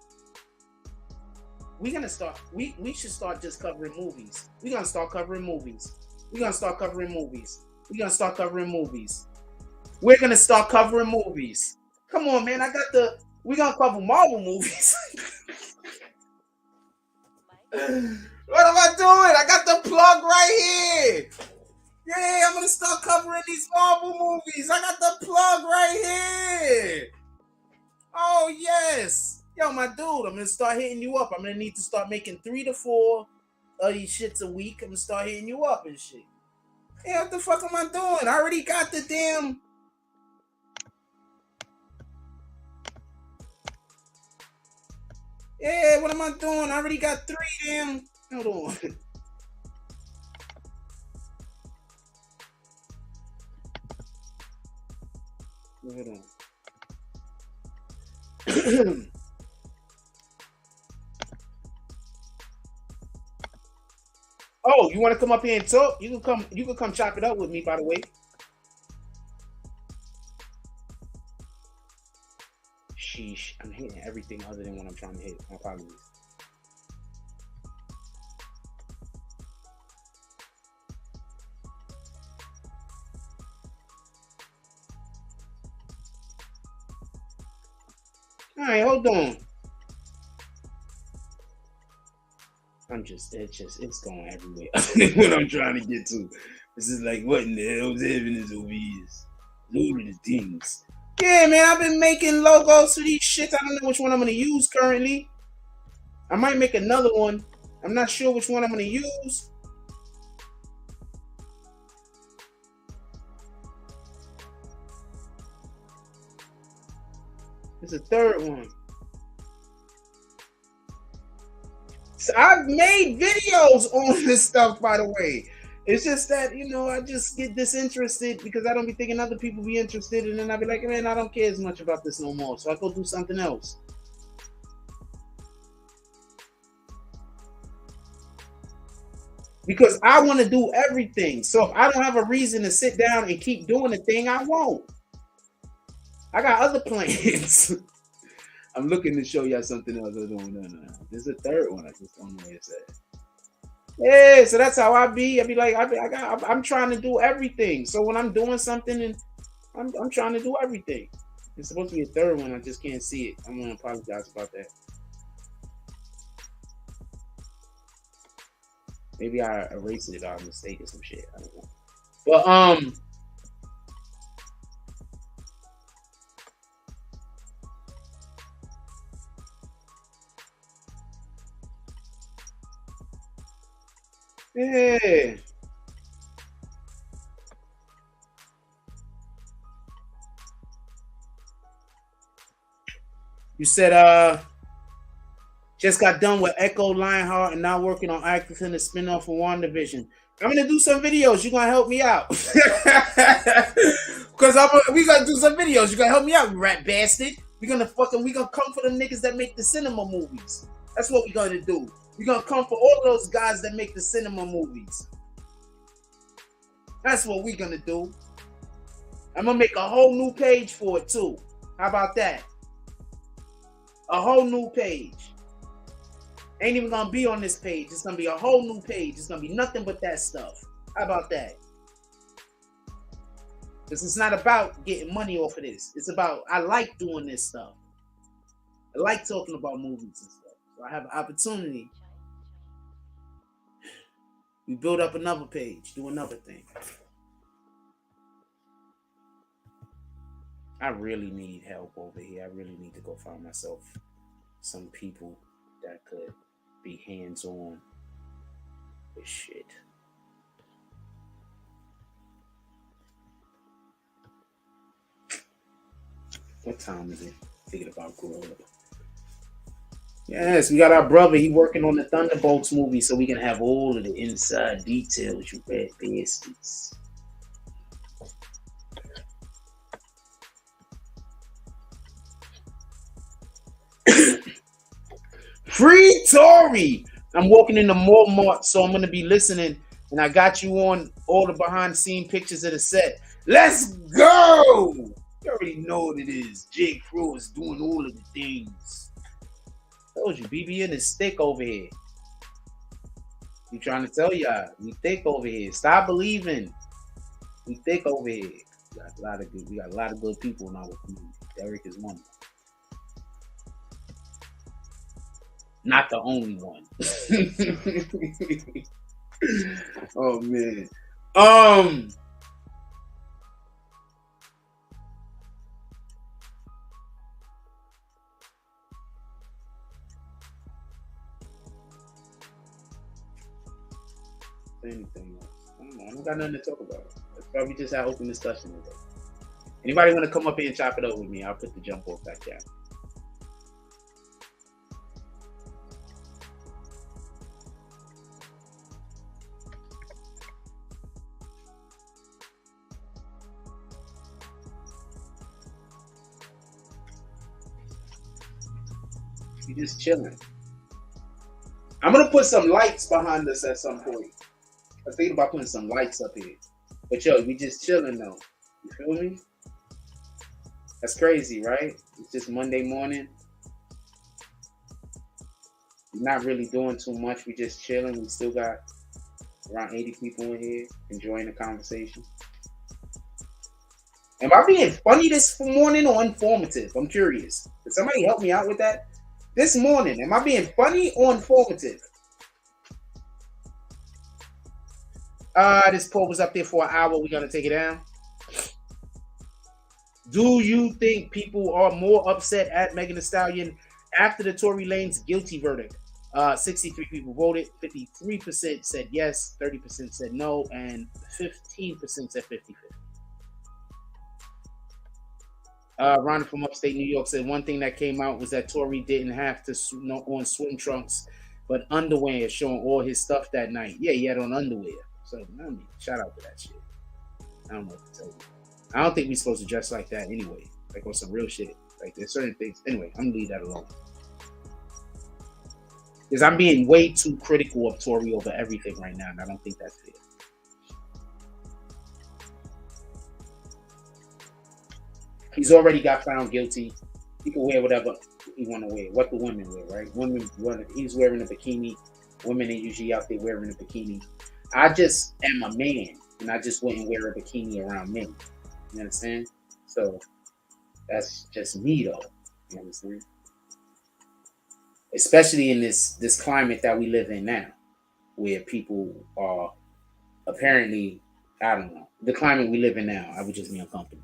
We should start just covering movies. We're gonna start covering movies. We're gonna start covering movies. We're gonna start covering movies. Come on, man. We're gonna cover Marvel movies. What am I doing? I got the plug right here. Yeah, I'm gonna start covering these Marvel movies. I got the plug right here. Oh yes. Yo, my dude, I'm gonna start hitting you up. I'm gonna need to start making 3 to 4 of these shits a week. I'm gonna start hitting you up and shit. Yeah, what the fuck am I doing? I already got the damn. Yeah, what am I doing? I already got 3 damn. Hold on. Hold on. Oh, you want to come up here and talk? You can come. You can come chop it up with me. By the way. Sheesh, I'm hitting everything other than what I'm trying to hit. My apologies. All right, hold on. It's going everywhere. What I'm trying to get to. This is like, what in the hell's heaven is obvious? Load of the things. Yeah, man, I've been making logos for these shits. I don't know which one I'm gonna use currently. I might make another one. I'm not sure which one I'm gonna use. There's a third one. So I've made videos on this stuff, by the way. It's just that, you know, I just get disinterested because I don't be thinking other people be interested, and then I be like, man, I don't care as much about this no more. So I go do something else. Because I want to do everything. So if I don't have a reason to sit down and keep doing the thing, I won't. I got other plans. I'm looking to show y'all something else. No. There's a third one. I just don't know what it's at. Yeah, so that's how I be. I be like, I'm trying to do everything. So when I'm doing something, and I'm trying to do everything. It's supposed to be a third one. I just can't see it. I'm gonna apologize about that. Maybe I erased it by mistake or some shit. I don't know. But yeah. You said just got done with Echo Lionheart and now working on acting in the spinoff of WandaVision. I'm gonna do some videos. You gonna help me out? Because we gonna do some videos. You gonna help me out, you rat bastard. We gonna come for the niggas that make the cinema movies. That's what we gonna do. We gonna come for all those guys that make the cinema movies. That's what we gonna do. I'm gonna make a whole new page for it too. How about that? A whole new page. Ain't even gonna be on this page. It's gonna be a whole new page. It's gonna be nothing but that stuff. How about that? Because it's not about getting money off of this. It's about, I like doing this stuff. I like talking about movies and stuff. So I have an opportunity. We build up another page, do another thing. I really need help over here. I really need to go find myself some people that could be hands-on with shit. What time is it? Thinking about growing up. Yes, we got our brother. He working on the Thunderbolts movie, so we can have all of the inside details. You bad bastards. Free Tory. I'm walking into Walmart, so I'm gonna be listening, and I got you on all the behind-the-scene pictures of the set. Let's go. You already know what it is. J. Crew is doing all of the things. Told you, BBN is thick over here. We trying to tell y'all, we thick over here. Stop believing. We thick over here. We got a lot of good people in our community. Derek is one. Not the only one. Oh man. Anything else? I don't got nothing to talk about. That's probably just our open discussion today. Anybody want to come up here and chop it up with me? I'll put the jump off back down. We just chilling. I'm gonna put some lights behind us at some point. I was thinking about putting some lights up here. But yo, we just chilling though. You feel me? That's crazy, right? It's just Monday morning. We're not really doing too much. We just chilling. We still got around 80 people in here enjoying the conversation. Am I being funny this morning or informative? I'm curious. Can somebody help me out with that? This morning, am I being funny or informative? This poll was up there for an hour. We're going to take it down. Do you think people are more upset at Megan Thee Stallion after the Tory Lanez guilty verdict? 63 people voted. 53% said yes. 30% said no. And 15% said 50-50. Rhonda from upstate New York said one thing that came out was that Tory didn't have to on swim trunks, but underwear, showing all his stuff that night. Yeah, he had on underwear. So, I mean, shout out to that shit. I don't know what to tell you. I don't think we're supposed to dress like that anyway. Like on some real shit. Like there's certain things. Anyway, I'm gonna leave that alone. Because I'm being way too critical of Tory over everything right now, and I don't think that's fair. He's already got found guilty. He can wear whatever he want to wear. What the women wear, right? He's wearing a bikini. Women are usually out there wearing a bikini. I just am a man, and I just wouldn't wear a bikini around men. You understand? So that's just me, though. You understand? Especially in this climate that we live in now, where people are apparently, I don't know, the climate we live in now, I would just be uncomfortable.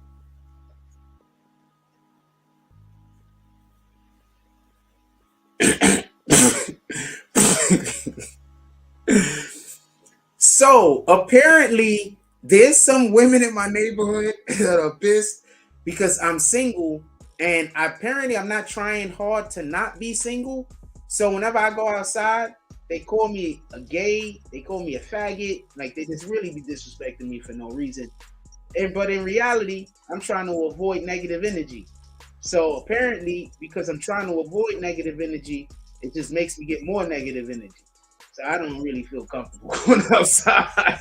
So apparently there's some women in my neighborhood that are pissed because I'm single, and apparently I'm not trying hard to not be single. So whenever I go outside, they call me a gay, they call me a faggot, like they just really be disrespecting me for no reason. But in reality, I'm trying to avoid negative energy. So apparently, because I'm trying to avoid negative energy, it just makes me get more negative energy. So I don't really feel comfortable going outside.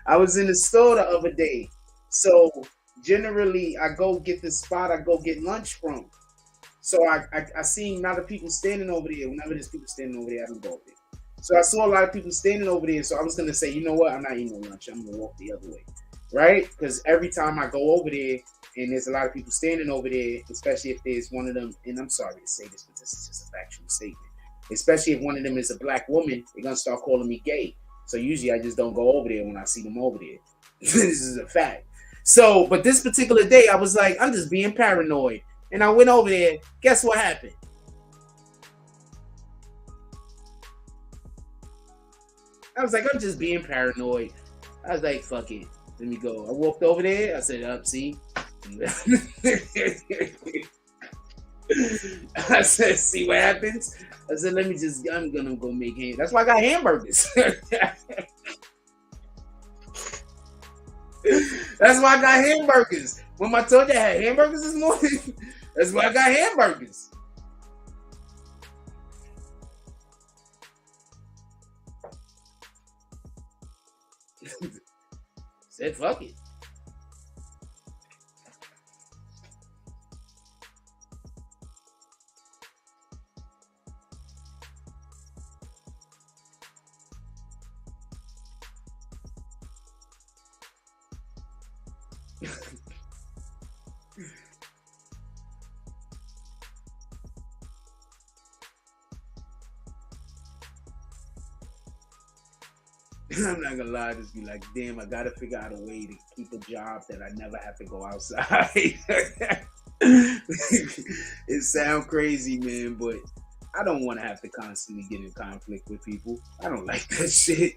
I was in the store the other day. So generally, I go get the spot I go get lunch from. So I seen a lot of people standing over there. Whenever there's people standing over there, I don't go over there. So I saw a lot of people standing over there. So I was going to say, you know what? I'm not eating no lunch. I'm going to walk the other way. Right? Because every time I go over there, and there's a lot of people standing over there, especially if there's one of them, and I'm sorry to say this, but this is just a factual statement. Especially if one of them is a black woman, they're going to start calling me gay. So usually I just don't go over there when I see them over there. This is a fact. So, but this particular day, I was like, I'm just being paranoid. And I went over there. Guess what happened? I was like, I'm just being paranoid. I was like, fuck it. Let me go. I walked over there. I said, see? I said, see what happens? I said, I'm gonna go make ham. That's why I got hamburgers. That's why I got hamburgers. When I told you I had hamburgers this morning, that's why I got hamburgers. Said, fuck it. I'm not gonna lie, just be like, damn, I gotta figure out a way to keep a job that I never have to go outside. It sounds crazy, man, but I don't want to have to constantly get in conflict with people. I don't like that shit.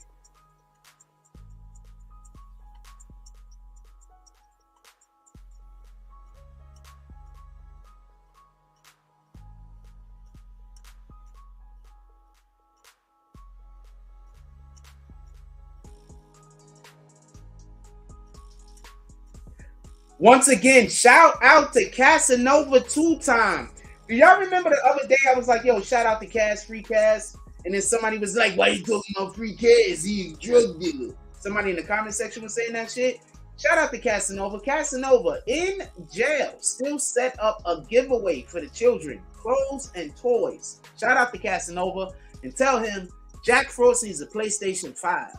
Once again, shout out to Casanova 2 time. Do y'all remember the other day I was like, yo, shout out to Cass, free Cass? And then somebody was like, why you talking about free Cass? He a drug dealer. Somebody in the comment section was saying that shit. Shout out to Casanova. Casanova in jail still set up a giveaway for the children, clothes and toys. Shout out to Casanova and tell him Jack Frost needs a PlayStation 5.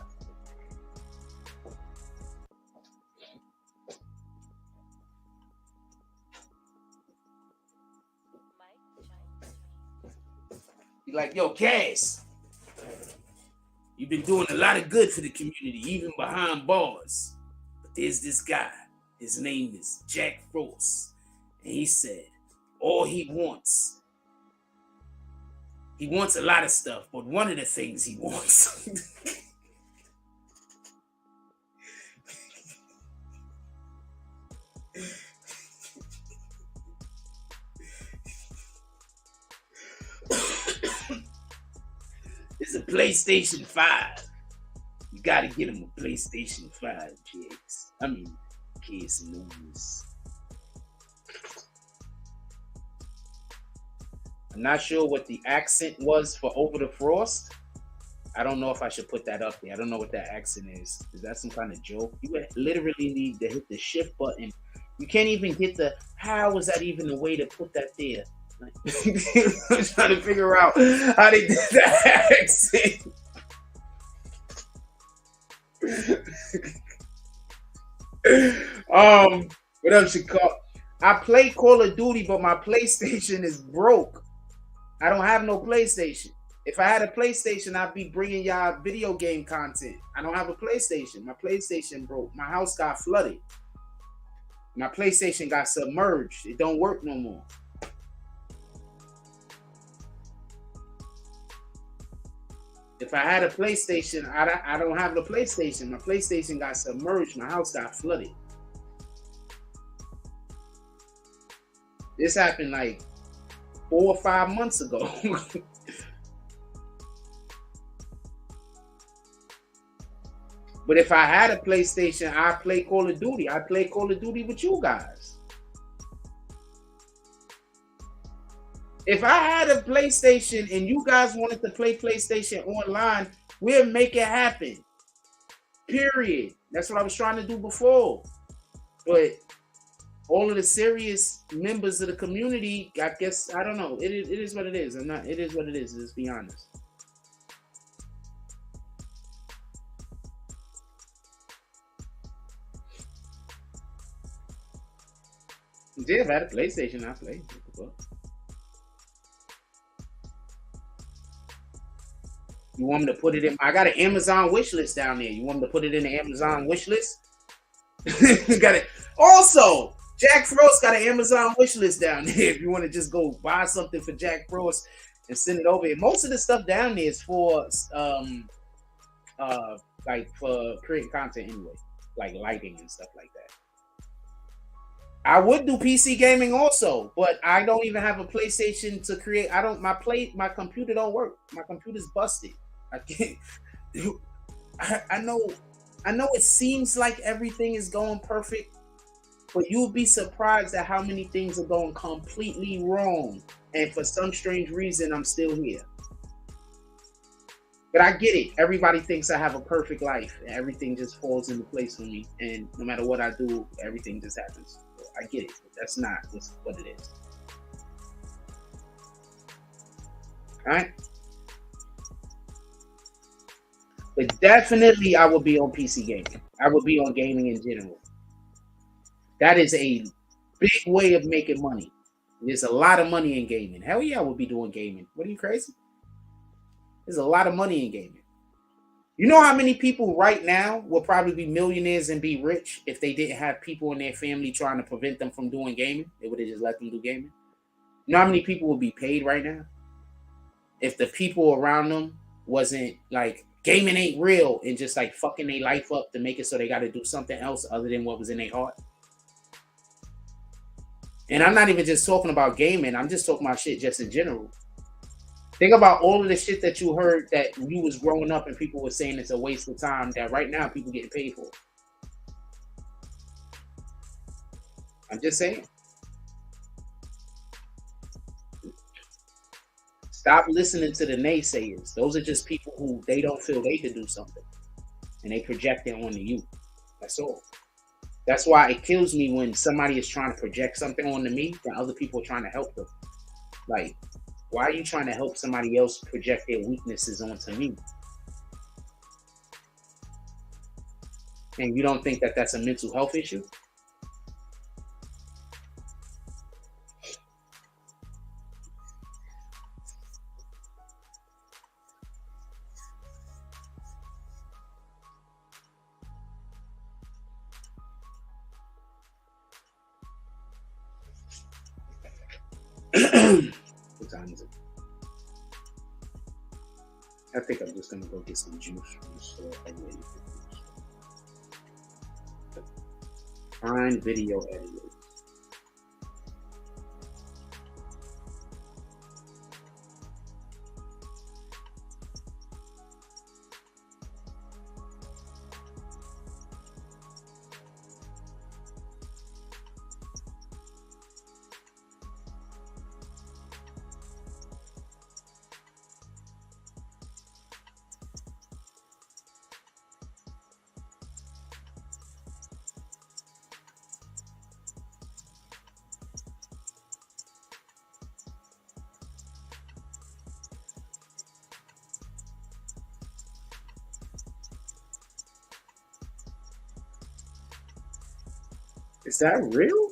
Be like, yo, Cass, you've been doing a lot of good for the community, even behind bars. But there's this guy. His name is Jack Frost. And he said, all he wants a lot of stuff, but one of the things he wants is a PlayStation 5. You gotta get him a PlayStation 5, Jakes. I mean, kids and movies. I'm not sure what the accent was for Over the Frost. I don't know if I should put that up there. I don't know what that accent is. Is that some kind of joke? You would literally need to hit the shift button. You can't even hit the, how is that even a way to put that there? I'm trying to figure out how they did that accent. What else you call? I play Call of Duty, but my PlayStation is broke. I don't have no PlayStation. If I had a PlayStation, I'd be bringing y'all video game content. I don't have a PlayStation. My PlayStation broke. My house got flooded. My PlayStation got submerged. It don't work no more. If I had a PlayStation, I don't have the PlayStation. My PlayStation got submerged. My house got flooded. This happened like 4 or 5 months ago. But if I had a PlayStation, I'd play Call of Duty. I'd play Call of Duty with you guys. If I had a PlayStation and you guys wanted to play PlayStation online, we'll make it happen. Period. That's what I was trying to do before. But all of the serious members of the community, I guess, I don't know. It is what it is. It is what it is. Let's be honest. Yeah, if I had a PlayStation, I'd play. You want me to put it in? I got an Amazon wish list down there. You want me to put it in the Amazon wish list? Got it. Also, Jack Frost got an Amazon wish list down there. If you want to just go buy something for Jack Frost and send it over here. Most of the stuff down there is for like for creating content anyway, like lighting and stuff like that. I would do PC gaming also, but I don't even have a PlayStation to create. I don't. My computer don't work. My computer's busted. I can't. I know it seems like everything is going perfect, but you'll be surprised at how many things are going completely wrong. And for some strange reason, I'm still here. But I get it. Everybody thinks I have a perfect life and everything just falls into place for me. And no matter what I do, everything just happens. I get it. But that's not what it is. All right? But definitely I would be on PC gaming. I would be on gaming in general. That is a big way of making money. There's a lot of money in gaming. Hell yeah, I would be doing gaming. What are you, crazy? There's a lot of money in gaming. You know how many people right now will probably be millionaires and be rich if they didn't have people in their family trying to prevent them from doing gaming? They would have just let them do gaming. You know how many people would be paid right now if the people around them wasn't like, gaming ain't real, and just like fucking their life up to make it so they got to do something else other than what was in their heart? And I'm not even just talking about gaming. I'm just talking about shit just in general. Think about all of the shit that you heard that you was growing up and people were saying it's a waste of time that right now people getting paid for. I'm just saying. Stop listening to the naysayers. Those are just people who they don't feel they can do something, and they project it onto you. That's all. That's why it kills me when somebody is trying to project something onto me and other people are trying to help them. Like, why are you trying to help somebody else project their weaknesses onto me? And you don't think that that's a mental health issue? What time is it? I think I'm just gonna go get some juice from the store. Find video editor. Is that real?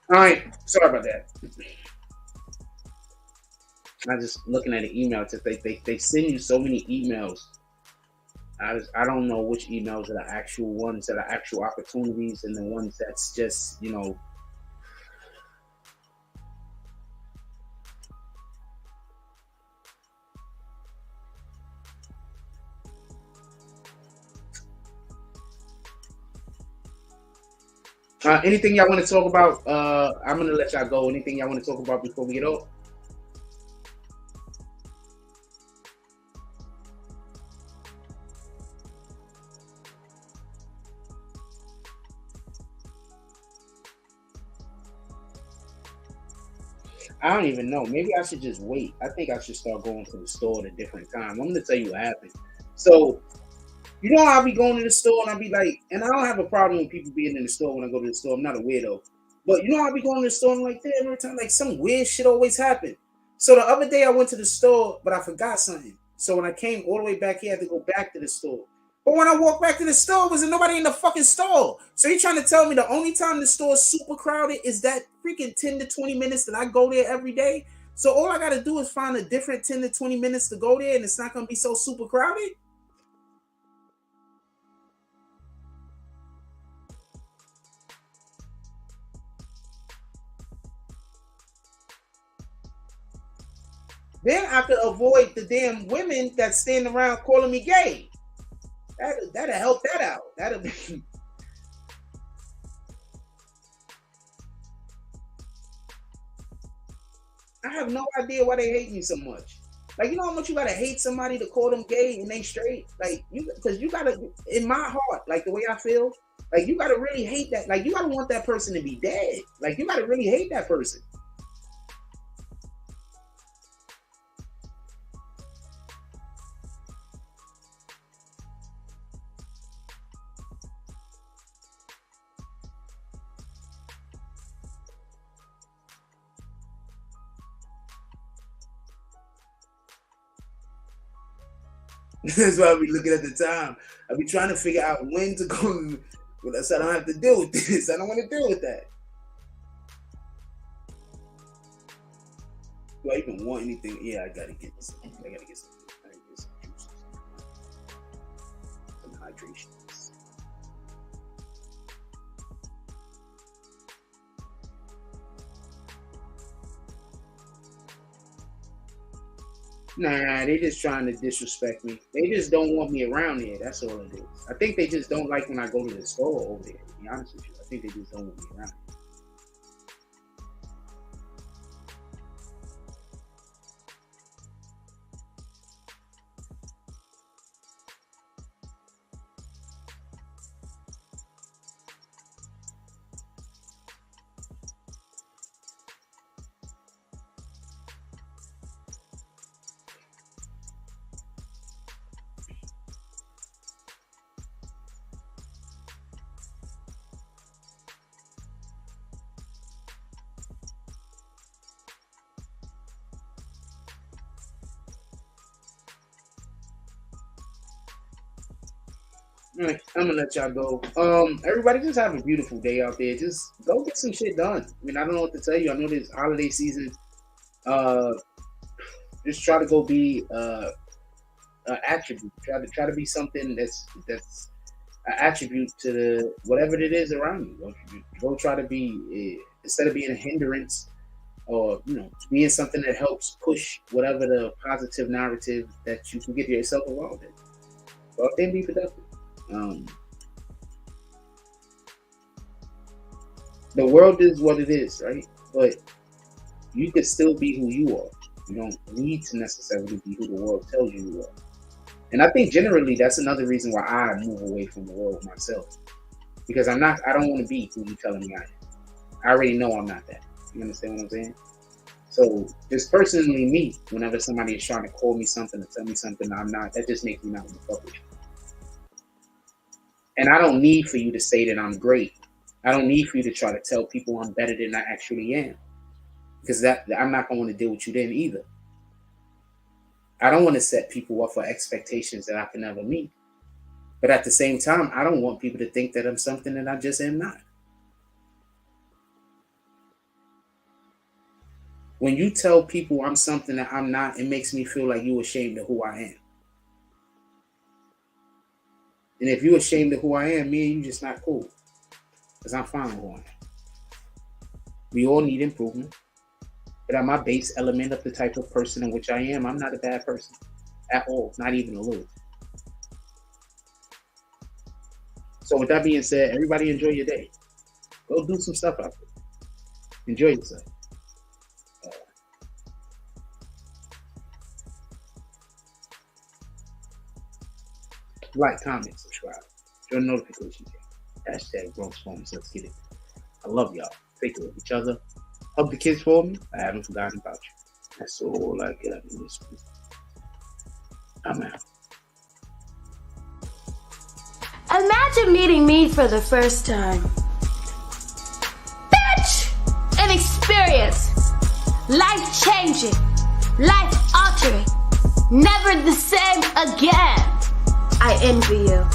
All right, sorry about that. I'm just looking at the email. They send you so many emails. I don't know which emails are the actual ones that are actual opportunities and the ones that's just, you know. Anything y'all want to talk about? I'm gonna let y'all go. Anything y'all want to talk about before we get off? I don't even know. Maybe I should just wait. I think I should start going to the store at a different time. I'm gonna tell you what happened. So, you know, I'll be going to the store and I'll be like, and I don't have a problem with people being in the store when I go to the store. I'm not a weirdo. But you know, I'll be going to the store and I'm like, damn, every time, like some weird shit always happen. So the other day I went to the store, but I forgot something. So when I came all the way back here, I had to go back to the store. But when I walked back to the store, wasn't nobody in the fucking store. So you're trying to tell me the only time the store is super crowded is that freaking 10 to 20 minutes that I go there every day? So all I gotta do is find a different 10 to 20 minutes to go there and it's not gonna be so super crowded? Then I could avoid the damn women that stand around calling me gay. That'll help that out. That'll be. I have no idea why they hate me so much. Like, you know how much you gotta hate somebody to call them gay and they straight? Like, you, because you gotta, in my heart, like the way I feel, like you gotta really hate that. Like, you gotta want that person to be dead. Like, you gotta really hate that person. That's why I be looking at the time. I be trying to figure out when to go. So I don't have to deal with this. I don't want to deal with that. Do I even want anything? Yeah, I gotta get this. I gotta get some. I gotta get some juice, some hydration. Nah, they just trying to disrespect me. They just don't want me around here. That's all it is. I think they just don't like when I go to the store over there. To be honest with you, I think they just don't want me around. All right, I'm gonna let y'all go. Everybody just have a beautiful day out there. Just go get some shit done. I mean, I don't know what to tell you. I know this holiday season. Uh, just try to go be an attribute. Try to be something that's an attribute to the whatever it is around you. Go try to be instead of being a hindrance or being something that helps push whatever the positive narrative that you can get yourself involved in. Go out there and be productive. The world is what it is, right? But you can still be who you are. You don't need to necessarily be who the world tells you are. And I think generally that's another reason why I move away from the world myself. Because I don't want to be who you're telling me I am. I already know I'm not that. You understand what I'm saying? So just personally me, whenever somebody is trying to call me something or tell me something I'm not, that just makes me not want to fuck with you. And I don't need for you to say that I'm great. I don't need for you to try to tell people I'm better than I actually am. Because I'm not going to want to deal with you then either. I don't want to set people up for expectations that I can never meet. But at the same time, I don't want people to think that I'm something that I just am not. When you tell people I'm something that I'm not, it makes me feel like you're ashamed of who I am. And if you're ashamed of who I am, me and you just not cool. Because I'm fine with who I am. We all need improvement. But at my base element of the type of person in which I am, I'm not a bad person. At all. Not even a little. So with that being said, everybody enjoy your day. Go do some stuff out there. Enjoy yourself. Like, comment, subscribe. Join the notification bell. Hashtag Bronx Phones. Let's get it. I love y'all. Take care of each other. Hug the kids for me. I haven't forgotten about you. That's all I get out of this week. I'm out. Imagine meeting me for the first time. Bitch! An experience. Life-changing. Life-altering. Never the same again. I envy you.